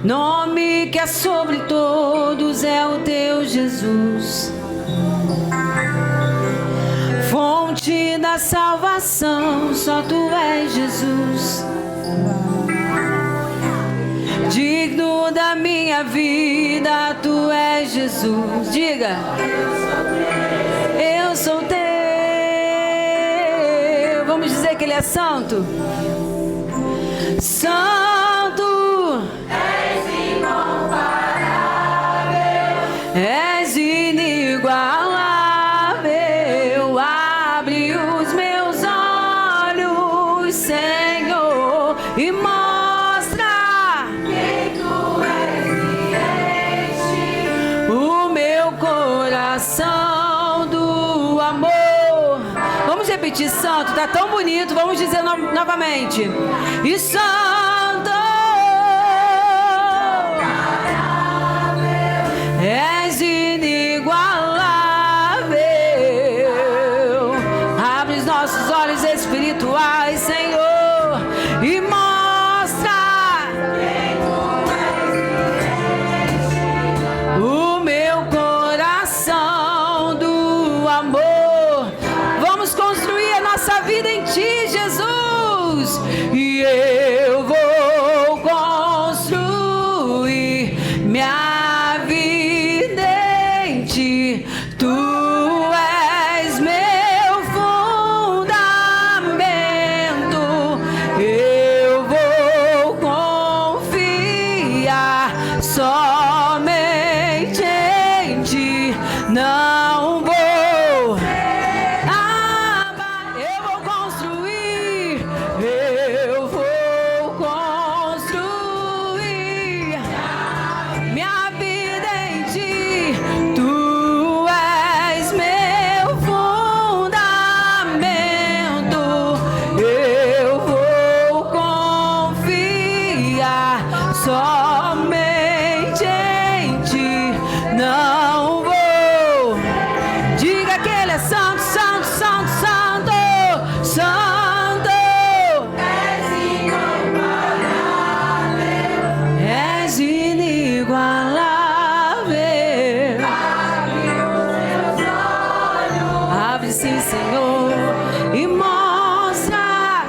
[SPEAKER 3] Nome que é sobre todos é o teu Jesus, fonte da salvação, só tu és Jesus. Digno da minha vida, tu és Jesus. Diga: eu sou teu. Vamos dizer que ele é santo? Santo, és incomparável, és inigualável. Abre os meus olhos, Senhor, e mostra quem tu és e enche o meu coração do amor. Vamos repetir, santo, tá tão bonito. Vamos dizer novamente. E santo, és inigualável. Abre os nossos olhos espirituais, Senhor, e mostra o meu coração do amor. Vamos construir a nossa vida em Ti, Jesus. E eu vou construir minha vida em Ti. Tu és meu fundamento. Eu vou confiar somente em Ti. Não vou. Eu vou construir. Eu vou construir minha vida em Ti. Tu és meu fundamento. Eu vou confiar somente em Ti. Não vou. Diga que Ele é santo, santo, santo, santo, santo. És inigualável. Abre sim, Senhor, e mostra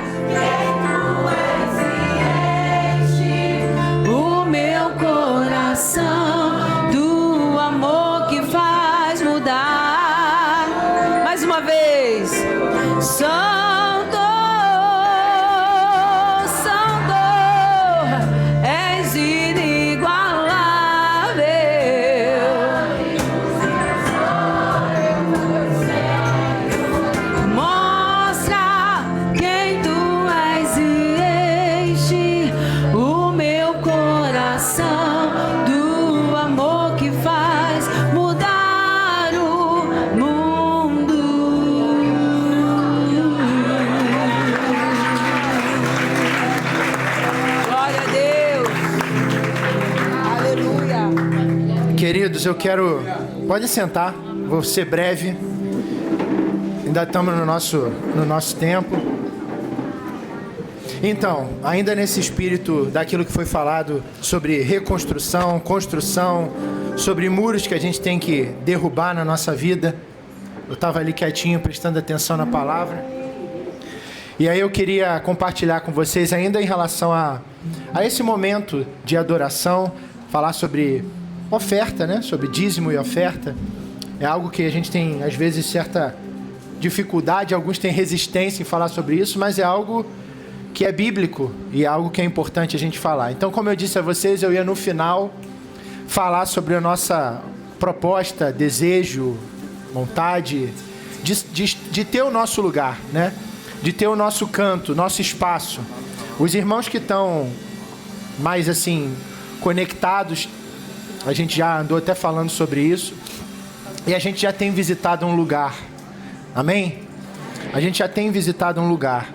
[SPEAKER 3] o meu coração do amor que faz mudar. Mais uma vez. Santo, santo, és inigualável. Mostra quem tu és e enche o meu coração do amor que faz mudar o mundo. Glória a Deus. Aleluia.
[SPEAKER 1] Queridos, eu quero... Pode sentar, vou ser breve. Ainda estamos no nosso tempo. Então, ainda nesse espírito daquilo que foi falado sobre reconstrução, construção, sobre muros que a gente tem que derrubar na nossa vida. Eu estava ali quietinho, prestando atenção na palavra. E aí eu queria compartilhar com vocês, ainda em relação a esse momento de adoração, falar sobre oferta, né? Sobre dízimo e oferta. É algo que a gente tem, às vezes, certa dificuldade, alguns têm resistência em falar sobre isso, mas é algo que é bíblico e é algo que é importante a gente falar. Então, como eu disse a vocês, eu ia no final falar sobre a nossa proposta, desejo, vontade de ter o nosso lugar, né? De ter o nosso canto, nosso espaço. Os irmãos que estão mais assim conectados, a gente já andou até falando sobre isso, e a gente já tem visitado um lugar. Amém? A gente já tem visitado um lugar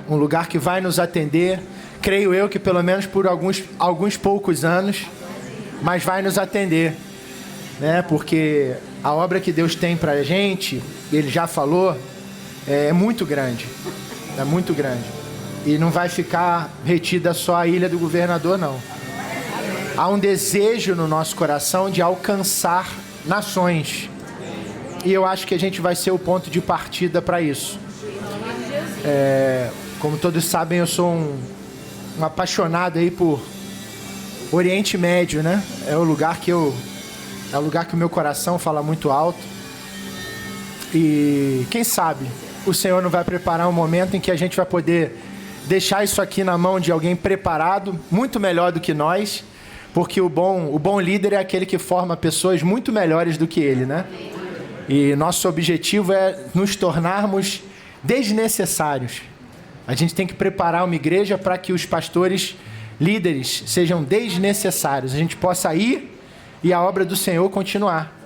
[SPEAKER 1] que vai nos atender, creio eu que pelo menos por alguns poucos anos, mas vai nos atender. né? Porque a obra que Deus tem para a gente, Ele já falou, é muito grande. É muito grande. E não vai ficar retida só a Ilha do Governador, não. Há um desejo no nosso coração de alcançar nações. E eu acho que a gente vai ser o ponto de partida para isso. Como todos sabem, eu sou um apaixonado aí por Oriente Médio, né? É o lugar que o meu coração fala muito alto. E quem sabe o Senhor não vai preparar um momento em que a gente vai poder deixar isso aqui na mão de alguém preparado, muito melhor do que nós, porque o bom líder é aquele que forma pessoas muito melhores do que ele, né? E nosso objetivo é nos tornarmos desnecessários. A gente tem que preparar uma igreja para que os pastores, líderes, sejam desnecessários. A gente possa ir e a obra do Senhor continuar.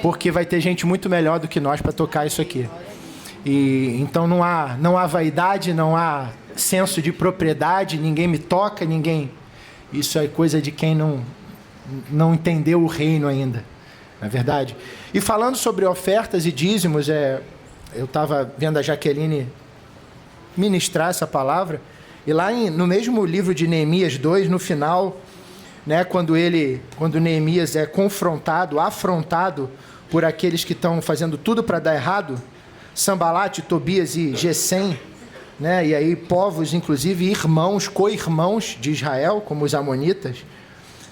[SPEAKER 1] Porque vai ter gente muito melhor do que nós para tocar isso aqui. E então não há vaidade, não há senso de propriedade, ninguém me toca, ninguém... Isso é coisa de quem não entendeu o reino ainda, não é verdade? E falando sobre ofertas e dízimos, eu estava vendo a Jaqueline ministrar essa palavra, e lá no mesmo livro de Neemias 2, no final, né, quando Neemias é afrontado por aqueles que estão fazendo tudo para dar errado, Sambalate, Tobias e Gesem, né, e aí povos, inclusive co-irmãos de Israel, como os amonitas,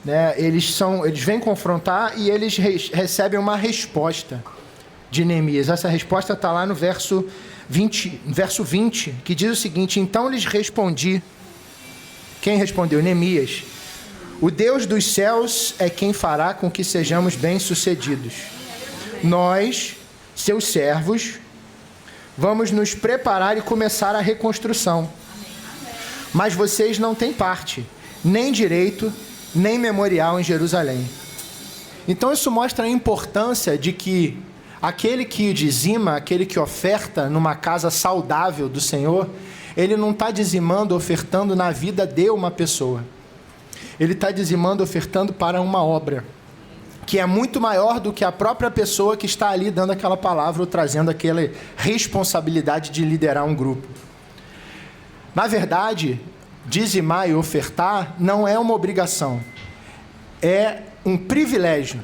[SPEAKER 1] né, eles vêm confrontar e eles recebem uma resposta de Neemias. Essa resposta está lá no verso 20, que diz o seguinte: então lhes respondi. Quem respondeu? Neemias. O Deus dos céus é quem fará com que sejamos bem-sucedidos. Nós, seus servos, vamos nos preparar e começar a reconstrução. Mas vocês não têm parte, nem direito, nem memorial em Jerusalém. Então isso mostra a importância de que aquele que dizima, aquele que oferta numa casa saudável do Senhor, ele não está dizimando, ofertando na vida de uma pessoa. Ele está dizimando, ofertando para uma obra, que é muito maior do que a própria pessoa que está ali dando aquela palavra ou trazendo aquela responsabilidade de liderar um grupo. Na verdade, dizimar e ofertar não é uma obrigação, é um privilégio,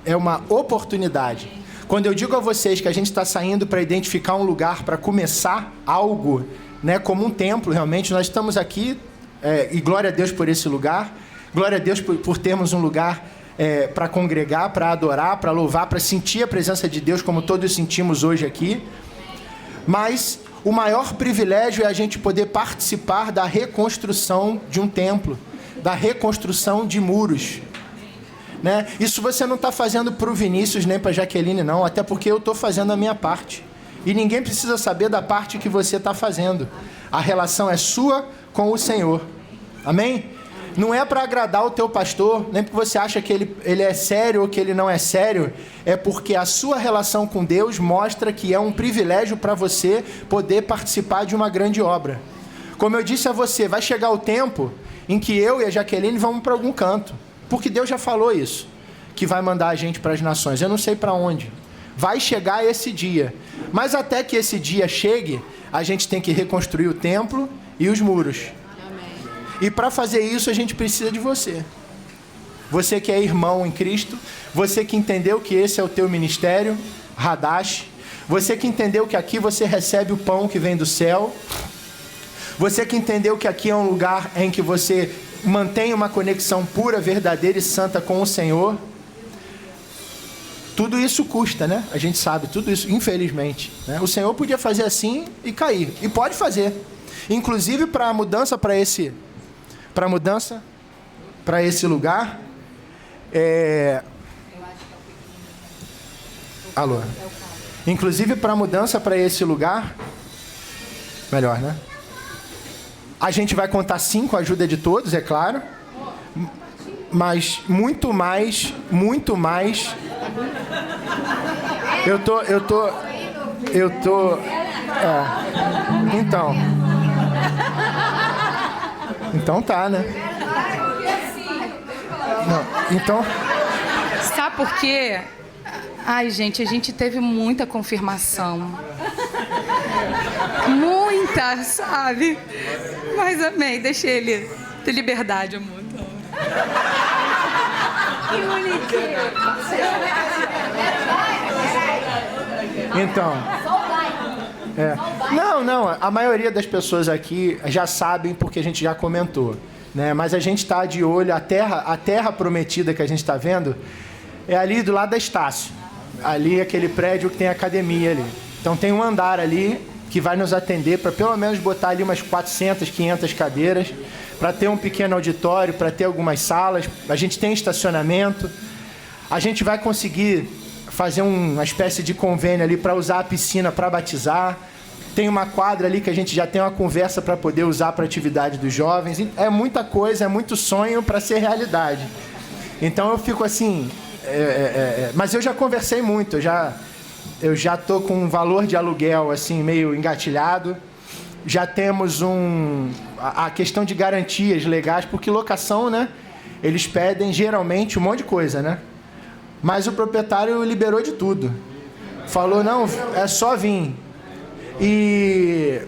[SPEAKER 1] é uma oportunidade. Quando eu digo a vocês que a gente está saindo para identificar um lugar para começar algo, né, como um templo, realmente, nós estamos aqui, e glória a Deus por esse lugar, glória a Deus por termos um lugar para congregar, para adorar, para louvar, para sentir a presença de Deus como todos sentimos hoje aqui. Mas o maior privilégio é a gente poder participar da reconstrução de um templo, da reconstrução de muros, né? Isso você não está fazendo para o Vinícius nem para a Jaqueline, não, até porque eu estou fazendo a minha parte. E ninguém precisa saber da parte que você está fazendo. A relação é sua com o Senhor. Amém? Não é para agradar o teu pastor, nem porque você acha que ele é sério ou que ele não é sério. É porque a sua relação com Deus mostra que é um privilégio para você poder participar de uma grande obra. Como eu disse a você, vai chegar o tempo em que eu e a Jaqueline vamos para algum canto. Porque Deus já falou isso, que vai mandar a gente para as nações. Eu não sei para onde. Vai chegar esse dia. Mas até que esse dia chegue, a gente tem que reconstruir o templo e os muros. E para fazer isso, a gente precisa de você. Você que é irmão em Cristo, você que entendeu que esse é o teu ministério, Hadash, você que entendeu que aqui você recebe o pão que vem do céu, você que entendeu que aqui é um lugar em que você mantém uma conexão pura, verdadeira e santa com o Senhor. Tudo isso custa, né? A gente sabe, tudo isso, infelizmente, né? O Senhor podia fazer assim e cair, e pode fazer. Inclusive para a mudança para esse lugar. Alô. Inclusive para a mudança para esse lugar, melhor, né? A gente vai contar sim com a ajuda de todos, é claro. Mas muito mais. Então tá, né? Não, então
[SPEAKER 6] Sabe por quê? Ai, gente, a gente teve muita confirmação. Muita, sabe? Mas amei, deixa ele ter liberdade, amor.
[SPEAKER 3] Que bonitinho.
[SPEAKER 1] Então, não, a maioria das pessoas aqui já sabem porque a gente já comentou, né? Mas a gente está de olho, a terra prometida que a gente está vendo é ali do lado da Estácio, ali aquele prédio que tem academia ali. Então tem um andar ali que vai nos atender para pelo menos botar ali umas 400, 500 cadeiras, para ter um pequeno auditório, para ter algumas salas. A gente tem estacionamento, a gente vai conseguir fazer uma espécie de convênio ali para usar a piscina para batizar. Tem uma quadra ali que a gente já tem uma conversa para poder usar para a atividade dos jovens. É muita coisa, é muito sonho para ser realidade. Então eu fico assim... mas eu já conversei muito, eu já estou com um valor de aluguel assim, meio engatilhado. Já temos a questão de garantias legais, porque locação, né? Eles pedem geralmente um monte de coisa, né? Mas o proprietário liberou de tudo. Falou, não, é só vir. E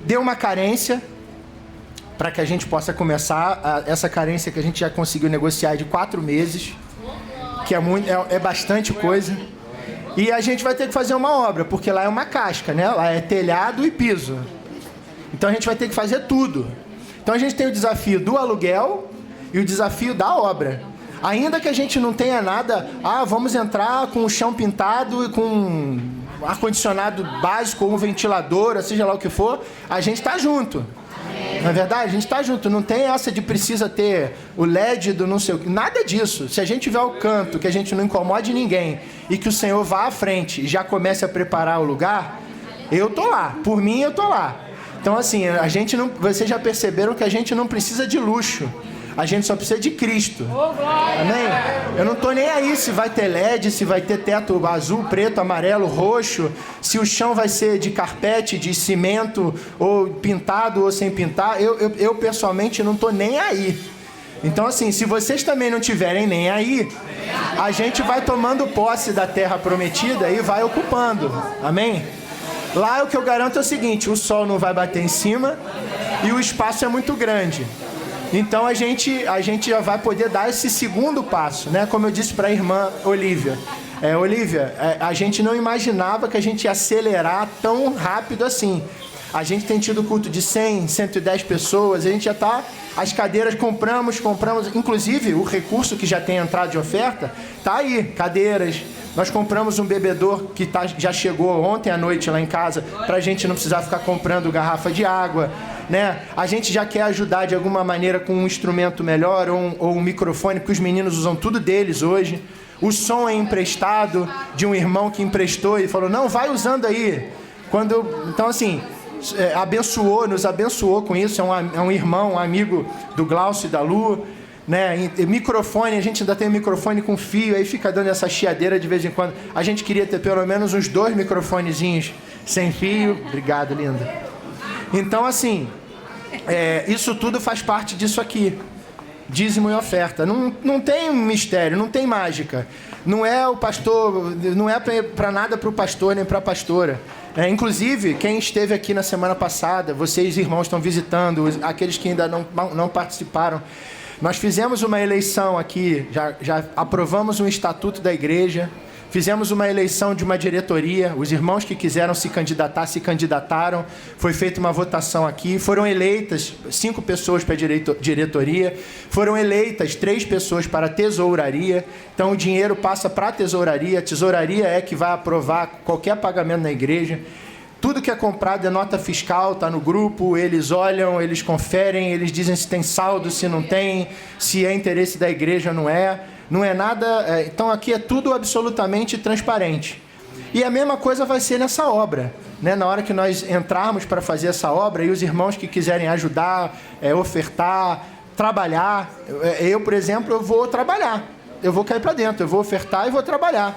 [SPEAKER 1] deu uma carência para que a gente possa começar. Essa carência que a gente já conseguiu negociar de 4 meses, que é bastante coisa. E a gente vai ter que fazer uma obra, porque lá é uma casca, né? Lá é telhado e piso. Então a gente vai ter que fazer tudo. Então a gente tem o desafio do aluguel e o desafio da obra. Ainda que a gente não tenha nada, vamos entrar com o chão pintado e com ar-condicionado básico, ou um ventilador, seja lá o que for, a gente está junto. Não é verdade? A gente está junto. Não tem essa de precisa ter o LED do não sei o que. Nada disso. Se a gente tiver o canto, que a gente não incomode ninguém e que o Senhor vá à frente e já comece a preparar o lugar, eu tô lá. Por mim, eu tô lá. Então, assim, a gente não... Vocês já perceberam que a gente não precisa de luxo. A gente só precisa de Cristo. Amém? Eu não estou nem aí se vai ter LED, se vai ter teto azul, preto, amarelo, roxo, se o chão vai ser de carpete, de cimento, ou pintado ou sem pintar. Eu pessoalmente não estou nem aí. Então, assim, se vocês também não tiverem nem aí, a gente vai tomando posse da terra prometida e vai ocupando. Amém? Lá o que eu garanto é o seguinte, o sol não vai bater em cima e o espaço é muito grande. Então a gente já vai poder dar esse segundo passo, né? Como eu disse para a irmã Olívia. Olívia, a gente não imaginava que a gente ia acelerar tão rápido assim. A gente tem tido culto de 100, 110 pessoas, a gente já está... As cadeiras compramos, inclusive o recurso que já tem entrado de oferta, está aí, cadeiras. Nós compramos um bebedor que já chegou ontem à noite lá em casa, para a gente não precisar ficar comprando garrafa de água, né? A gente já quer ajudar de alguma maneira com um instrumento melhor ou um microfone, porque os meninos usam tudo deles hoje. O som é emprestado de um irmão que emprestou e falou, não, vai usando aí. Então, assim... nos abençoou com isso, é um irmão, um amigo do Glaucio e da Lu, né? E microfone, a gente ainda tem um microfone com fio, aí fica dando essa chiadeira de vez em quando. A gente queria ter pelo menos uns 2 microfonezinhos sem fio. Obrigado, linda. Então, assim, isso tudo faz parte disso aqui. Dízimo e oferta. Não tem mistério, não tem mágica. Não é o pastor, não é para nada para o pastor nem para a pastora. Inclusive, quem esteve aqui na semana passada, vocês irmãos estão visitando, aqueles que ainda não participaram, nós fizemos uma eleição aqui, já aprovamos um estatuto da igreja, fizemos uma eleição de uma diretoria, os irmãos que quiseram se candidatar, se candidataram, foi feita uma votação aqui, foram eleitas 5 pessoas para a diretoria, foram eleitas 3 pessoas para a tesouraria, então o dinheiro passa para a tesouraria é que vai aprovar qualquer pagamento na igreja. Tudo que é comprado é nota fiscal, está no grupo, eles olham, eles conferem, eles dizem se tem saldo, se não tem, se é interesse da igreja ou não é. Não é nada... Então aqui é tudo absolutamente transparente. E a mesma coisa vai ser nessa obra, né? Na hora que nós entrarmos para fazer essa obra, e os irmãos que quiserem ajudar, ofertar, trabalhar... Eu, por exemplo, eu vou trabalhar. Eu vou cair para dentro, eu vou ofertar e vou trabalhar.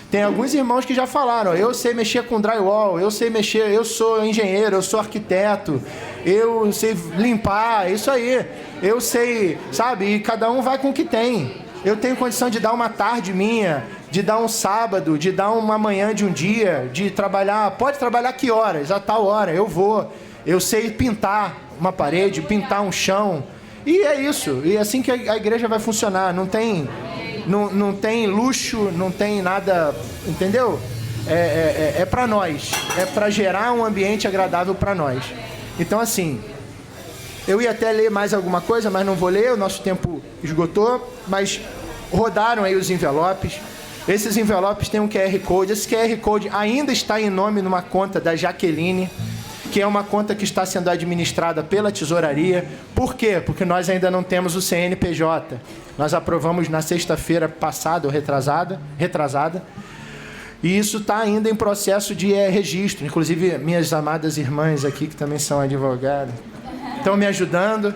[SPEAKER 1] Tem alguns irmãos que já falaram, eu sei mexer com drywall, eu sei mexer, eu sou engenheiro, eu sou arquiteto, eu sei limpar, isso aí. Eu sei, sabe? E cada um vai com o que tem. Eu tenho condição de dar uma tarde minha, de dar um sábado, de dar uma manhã de um dia, de trabalhar. Pode trabalhar que horas? A tal hora, eu vou. Eu sei pintar uma parede, pintar um chão. E é isso. E é assim que a igreja vai funcionar. Não tem luxo, não tem nada, entendeu? É para nós. É para gerar um ambiente agradável para nós. Então, assim, eu ia até ler mais alguma coisa, mas não vou ler, o nosso tempo esgotou. Mas rodaram aí os envelopes. Esses envelopes têm um QR Code. Esse QR Code ainda está em nome numa conta da Jaqueline, que é uma conta que está sendo administrada pela tesouraria. Por quê? Porque nós ainda não temos o CNPJ. Nós aprovamos na sexta-feira passada, ou retrasada, e isso está ainda em processo de registro. Inclusive, minhas amadas irmãs aqui, que também são advogadas, estão me ajudando.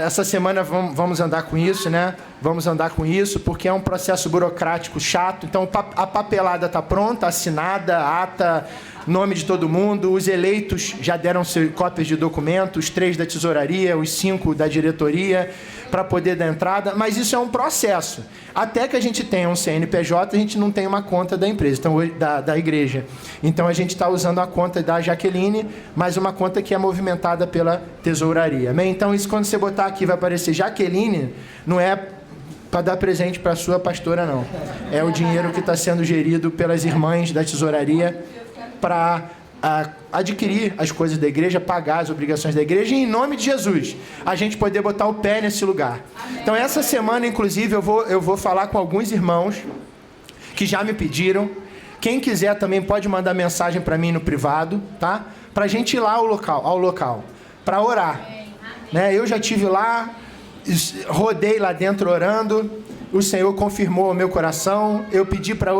[SPEAKER 1] Essa semana vamos andar com isso, né? Vamos andar com isso, porque é um processo burocrático chato. Então, a papelada está pronta, assinada, ata, nome de todo mundo. Os eleitos já deram cópias de documentos, os 3 da tesouraria, os 5 da diretoria, para poder dar entrada. Mas isso é um processo. Até que a gente tenha um CNPJ, a gente não tem uma conta da empresa, então, da igreja. Então, a gente está usando a conta da Jaqueline, mas uma conta que é movimentada pela tesouraria. Amém? Então, isso quando você botar aqui vai aparecer Jaqueline, não é para dar presente para a sua pastora, não. É o dinheiro que está sendo gerido pelas irmãs da tesouraria para adquirir as coisas da igreja, pagar as obrigações da igreja, e em nome de Jesus, a gente poder botar o pé nesse lugar. Então, essa semana, inclusive, eu vou falar com alguns irmãos que já me pediram. Quem quiser também pode mandar mensagem para mim no privado, tá? Para a gente ir lá ao local para orar. Né? Eu já estive lá, rodei lá dentro orando, o Senhor confirmou o meu coração. Eu pedi para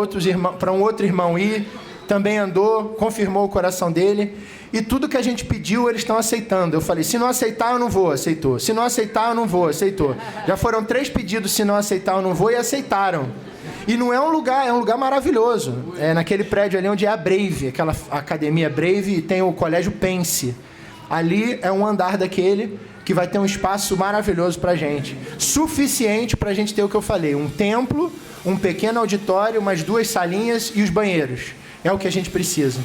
[SPEAKER 1] um outro irmão ir, também andou, confirmou o coração dele, e tudo que a gente pediu eles estão aceitando. Eu falei, se não aceitar eu não vou, aceitou. Se não aceitar eu não vou, aceitou. Já foram 3 pedidos, se não aceitar eu não vou, e aceitaram. E não é um lugar maravilhoso. É naquele prédio ali onde é a Brave, aquela academia Brave, e tem o colégio Pense. Ali é um andar daquele que vai ter um espaço maravilhoso para a gente. Suficiente para a gente ter o que eu falei, um templo, um pequeno auditório, umas 2 salinhas e os banheiros. É o que a gente precisa,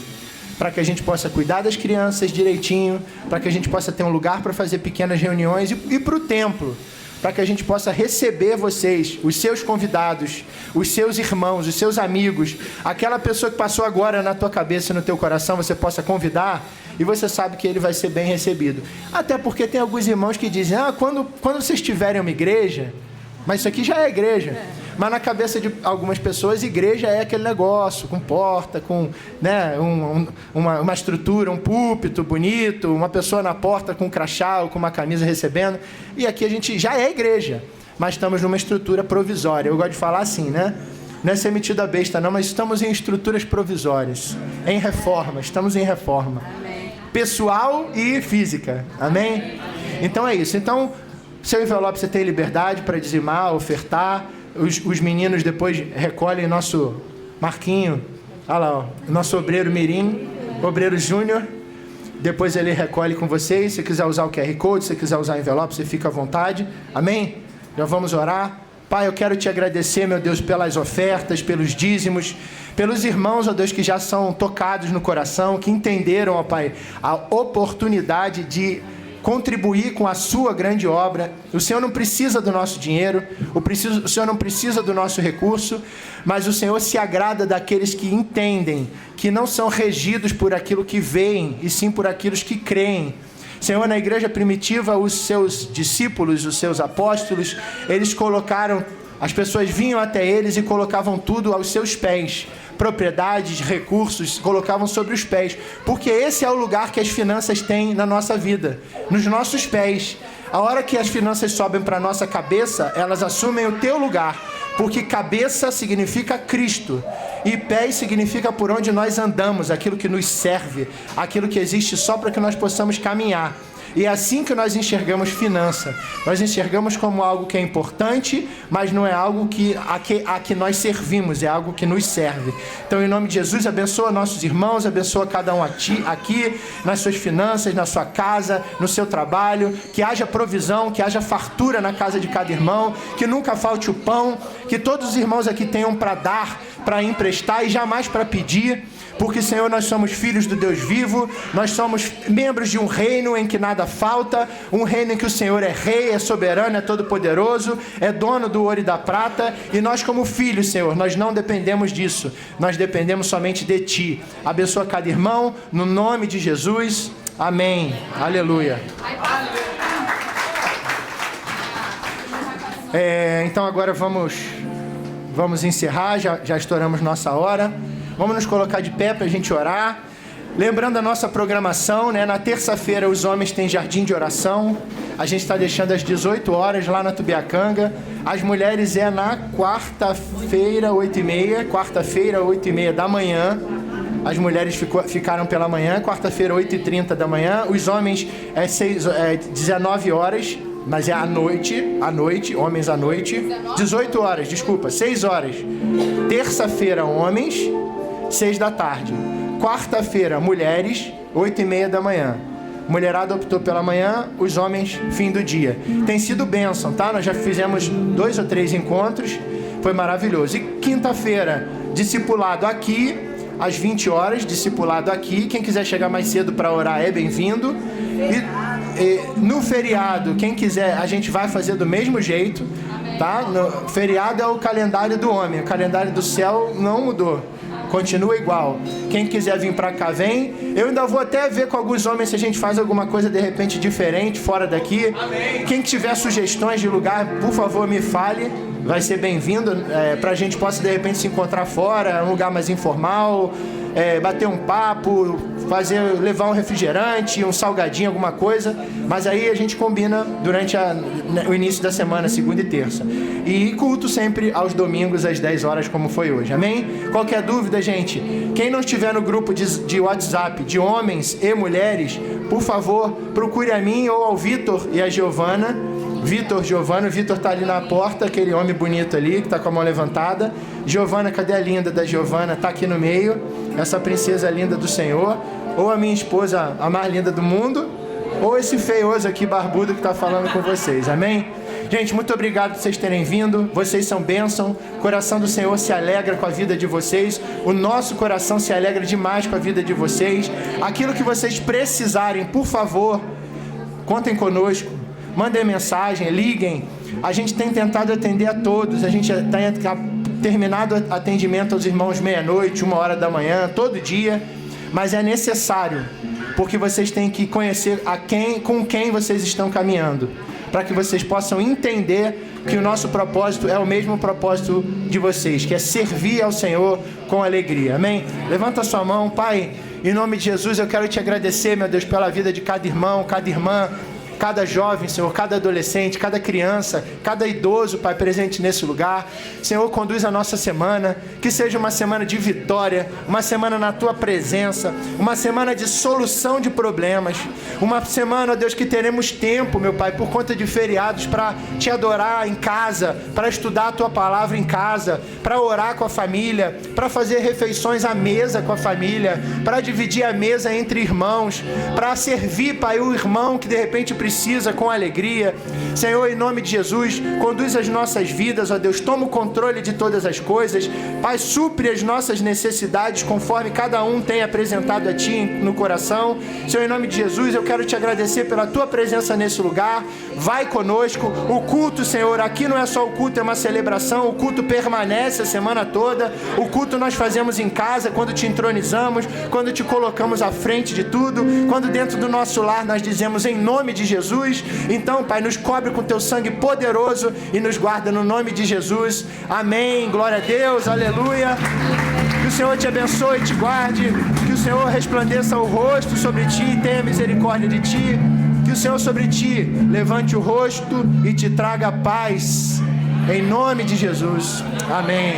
[SPEAKER 1] para que a gente possa cuidar das crianças direitinho, para que a gente possa ter um lugar para fazer pequenas reuniões, e para o templo, para que a gente possa receber vocês, os seus convidados, os seus irmãos, os seus amigos, aquela pessoa que passou agora na tua cabeça e no teu coração, você possa convidar, e você sabe que ele vai ser bem recebido. Até porque tem alguns irmãos que dizem, quando vocês tiverem uma igreja, mas isso aqui já é igreja. Mas na cabeça de algumas pessoas, igreja é aquele negócio, com porta, com, né, uma estrutura, um púlpito bonito, uma pessoa na porta com um crachá ou com uma camisa recebendo. E aqui a gente já é igreja, mas estamos numa estrutura provisória. Eu gosto de falar assim, né? Não é ser metido a besta não, mas estamos em estruturas provisórias, em reforma, estamos em reforma. Amém. Pessoal e física. Amém? Então é isso. Então, seu envelope você tem liberdade para dizimar, ofertar. Os meninos depois recolhem nosso Marquinho, olha lá, ó, nosso obreiro Mirim, obreiro Júnior. Depois ele recolhe com vocês. Se quiser usar o QR Code, se quiser usar o envelope, você fica à vontade. Amém? Já vamos orar. Pai, eu quero te agradecer, meu Deus, pelas ofertas, pelos dízimos, pelos irmãos, ó Deus, que já são tocados no coração, que entenderam, ó Pai, a oportunidade de contribuir com a sua grande obra. O Senhor não precisa do nosso dinheiro, o Senhor não precisa do nosso recurso, mas o Senhor se agrada daqueles que entendem, que não são regidos por aquilo que veem, e sim por aqueles que creem. Senhor, na igreja primitiva, os seus discípulos, os seus apóstolos, eles colocaram, as pessoas vinham até eles e colocavam tudo aos seus pés. Propriedades, recursos, colocavam sobre os pés, porque esse é o lugar que as finanças têm na nossa vida, nos nossos pés. A hora que as finanças sobem para a nossa cabeça, elas assumem o teu lugar, porque cabeça significa Cristo, e pés significa por onde nós andamos, aquilo que nos serve, aquilo que existe só para que nós possamos caminhar. E é assim que nós enxergamos finança. Nós enxergamos como algo que é importante, mas não é algo a que nós servimos, é algo que nos serve. Então, em nome de Jesus, abençoa nossos irmãos, abençoa cada um aqui, nas suas finanças, na sua casa, no seu trabalho, que haja provisão, que haja fartura na casa de cada irmão, que nunca falte o pão, que todos os irmãos aqui tenham para dar, para emprestar e jamais para pedir, porque, Senhor, nós somos filhos do Deus vivo, nós somos membros de um reino em que nada falta, um reino em que o Senhor é rei, é soberano, é todo-poderoso, é dono do ouro e da prata, e nós como filhos, Senhor, nós não dependemos disso, nós dependemos somente de Ti. Abençoa cada irmão, no nome de Jesus, amém, aleluia. Então agora vamos encerrar, já estouramos nossa hora. Vamos nos colocar de pé para a gente orar. Lembrando a nossa programação, né? Na terça-feira os homens têm jardim de oração. A gente está deixando às 18 horas lá na Tubiacanga. As mulheres é na quarta-feira, 8h30. Quarta-feira, 8h30 da manhã. As mulheres ficaram pela manhã. Quarta-feira, 8h30 da manhã. Os homens é 19 horas. Mas é à noite, homens à noite. 18 horas, desculpa, 6 horas. Terça-feira, homens, 6 da tarde. Quarta-feira, mulheres, 8h30 da manhã. Mulherada optou pela manhã, os homens, fim do dia. Tem sido bênção, tá? Nós já fizemos 2 ou 3 encontros, foi maravilhoso. E quinta-feira, discipulado aqui, às 20 horas, discipulado aqui. Quem quiser chegar mais cedo para orar é bem-vindo. E no feriado, quem quiser, a gente vai fazer do mesmo jeito, tá? No feriado é o calendário do homem, o calendário do céu não mudou, continua igual. Quem quiser vir pra cá, vem. Eu ainda vou até ver com alguns homens se a gente faz alguma coisa de repente diferente, fora daqui. Quem tiver sugestões de lugar, por favor, me fale. Vai ser bem-vindo, pra gente possa de repente se encontrar fora, um lugar mais informal, bater um papo, levar um refrigerante, um salgadinho, alguma coisa. Mas aí a gente combina durante o início da semana, segunda e terça. E culto sempre aos domingos às 10 horas, como foi hoje, amém? Qualquer dúvida, gente, quem não estiver no grupo de WhatsApp de homens e mulheres, por favor, procure a mim ou ao Vitor e a Giovana. O Vitor tá ali na porta, aquele homem bonito ali, que tá com a mão levantada. Giovana, cadê a linda da Giovana? Tá aqui no meio, essa princesa linda do Senhor. Ou a minha esposa, a mais linda do mundo, ou esse feioso aqui, barbudo, que tá falando com vocês, amém? Gente, muito obrigado por vocês terem vindo, vocês são bênção, o coração do Senhor se alegra com a vida de vocês, o nosso coração se alegra demais com a vida de vocês. Aquilo que vocês precisarem, por favor, contem conosco. Mandem mensagem, liguem. A gente tem tentado atender a todos. A gente tem terminado atendimento aos irmãos meia-noite, 1h da manhã, todo dia. Mas é necessário, porque vocês têm que conhecer com quem vocês estão caminhando, para que vocês possam entender que o nosso propósito é o mesmo propósito de vocês, que é servir ao Senhor com alegria. Amém? Levanta a sua mão. Pai, em nome de Jesus, eu quero te agradecer, meu Deus, pela vida de cada irmão, cada irmã, cada jovem, Senhor, cada adolescente, cada criança, cada idoso, Pai, presente nesse lugar. Senhor, conduz a nossa semana, que seja uma semana de vitória, uma semana na Tua presença, uma semana de solução de problemas, uma semana, ó Deus, que teremos tempo, meu Pai, por conta de feriados, para Te adorar em casa, para estudar a Tua palavra em casa, para orar com a família, para fazer refeições à mesa com a família, para dividir a mesa entre irmãos, para servir, Pai, o irmão que de repente precisa com alegria. Senhor, em nome de Jesus, conduz as nossas vidas, ó Deus, toma o controle de todas as coisas. Pai, supre as nossas necessidades conforme cada um tem apresentado a Ti no coração. Senhor, em nome de Jesus, eu quero Te agradecer pela Tua presença nesse lugar. Vai conosco. O culto, Senhor, aqui não é só o culto, é uma celebração. O culto permanece a semana toda. O culto nós fazemos em casa, quando Te entronizamos, quando Te colocamos à frente de tudo, quando dentro do nosso lar nós dizemos em nome de Jesus. Então, Pai, nos cobre com Teu sangue poderoso e nos guarda no nome de Jesus. Amém. Glória a Deus. Aleluia. Que o Senhor te abençoe e te guarde. Que o Senhor resplandeça o rosto sobre ti e tenha misericórdia de ti. Que o Senhor sobre ti levante o rosto e te traga paz. Em nome de Jesus. Amém.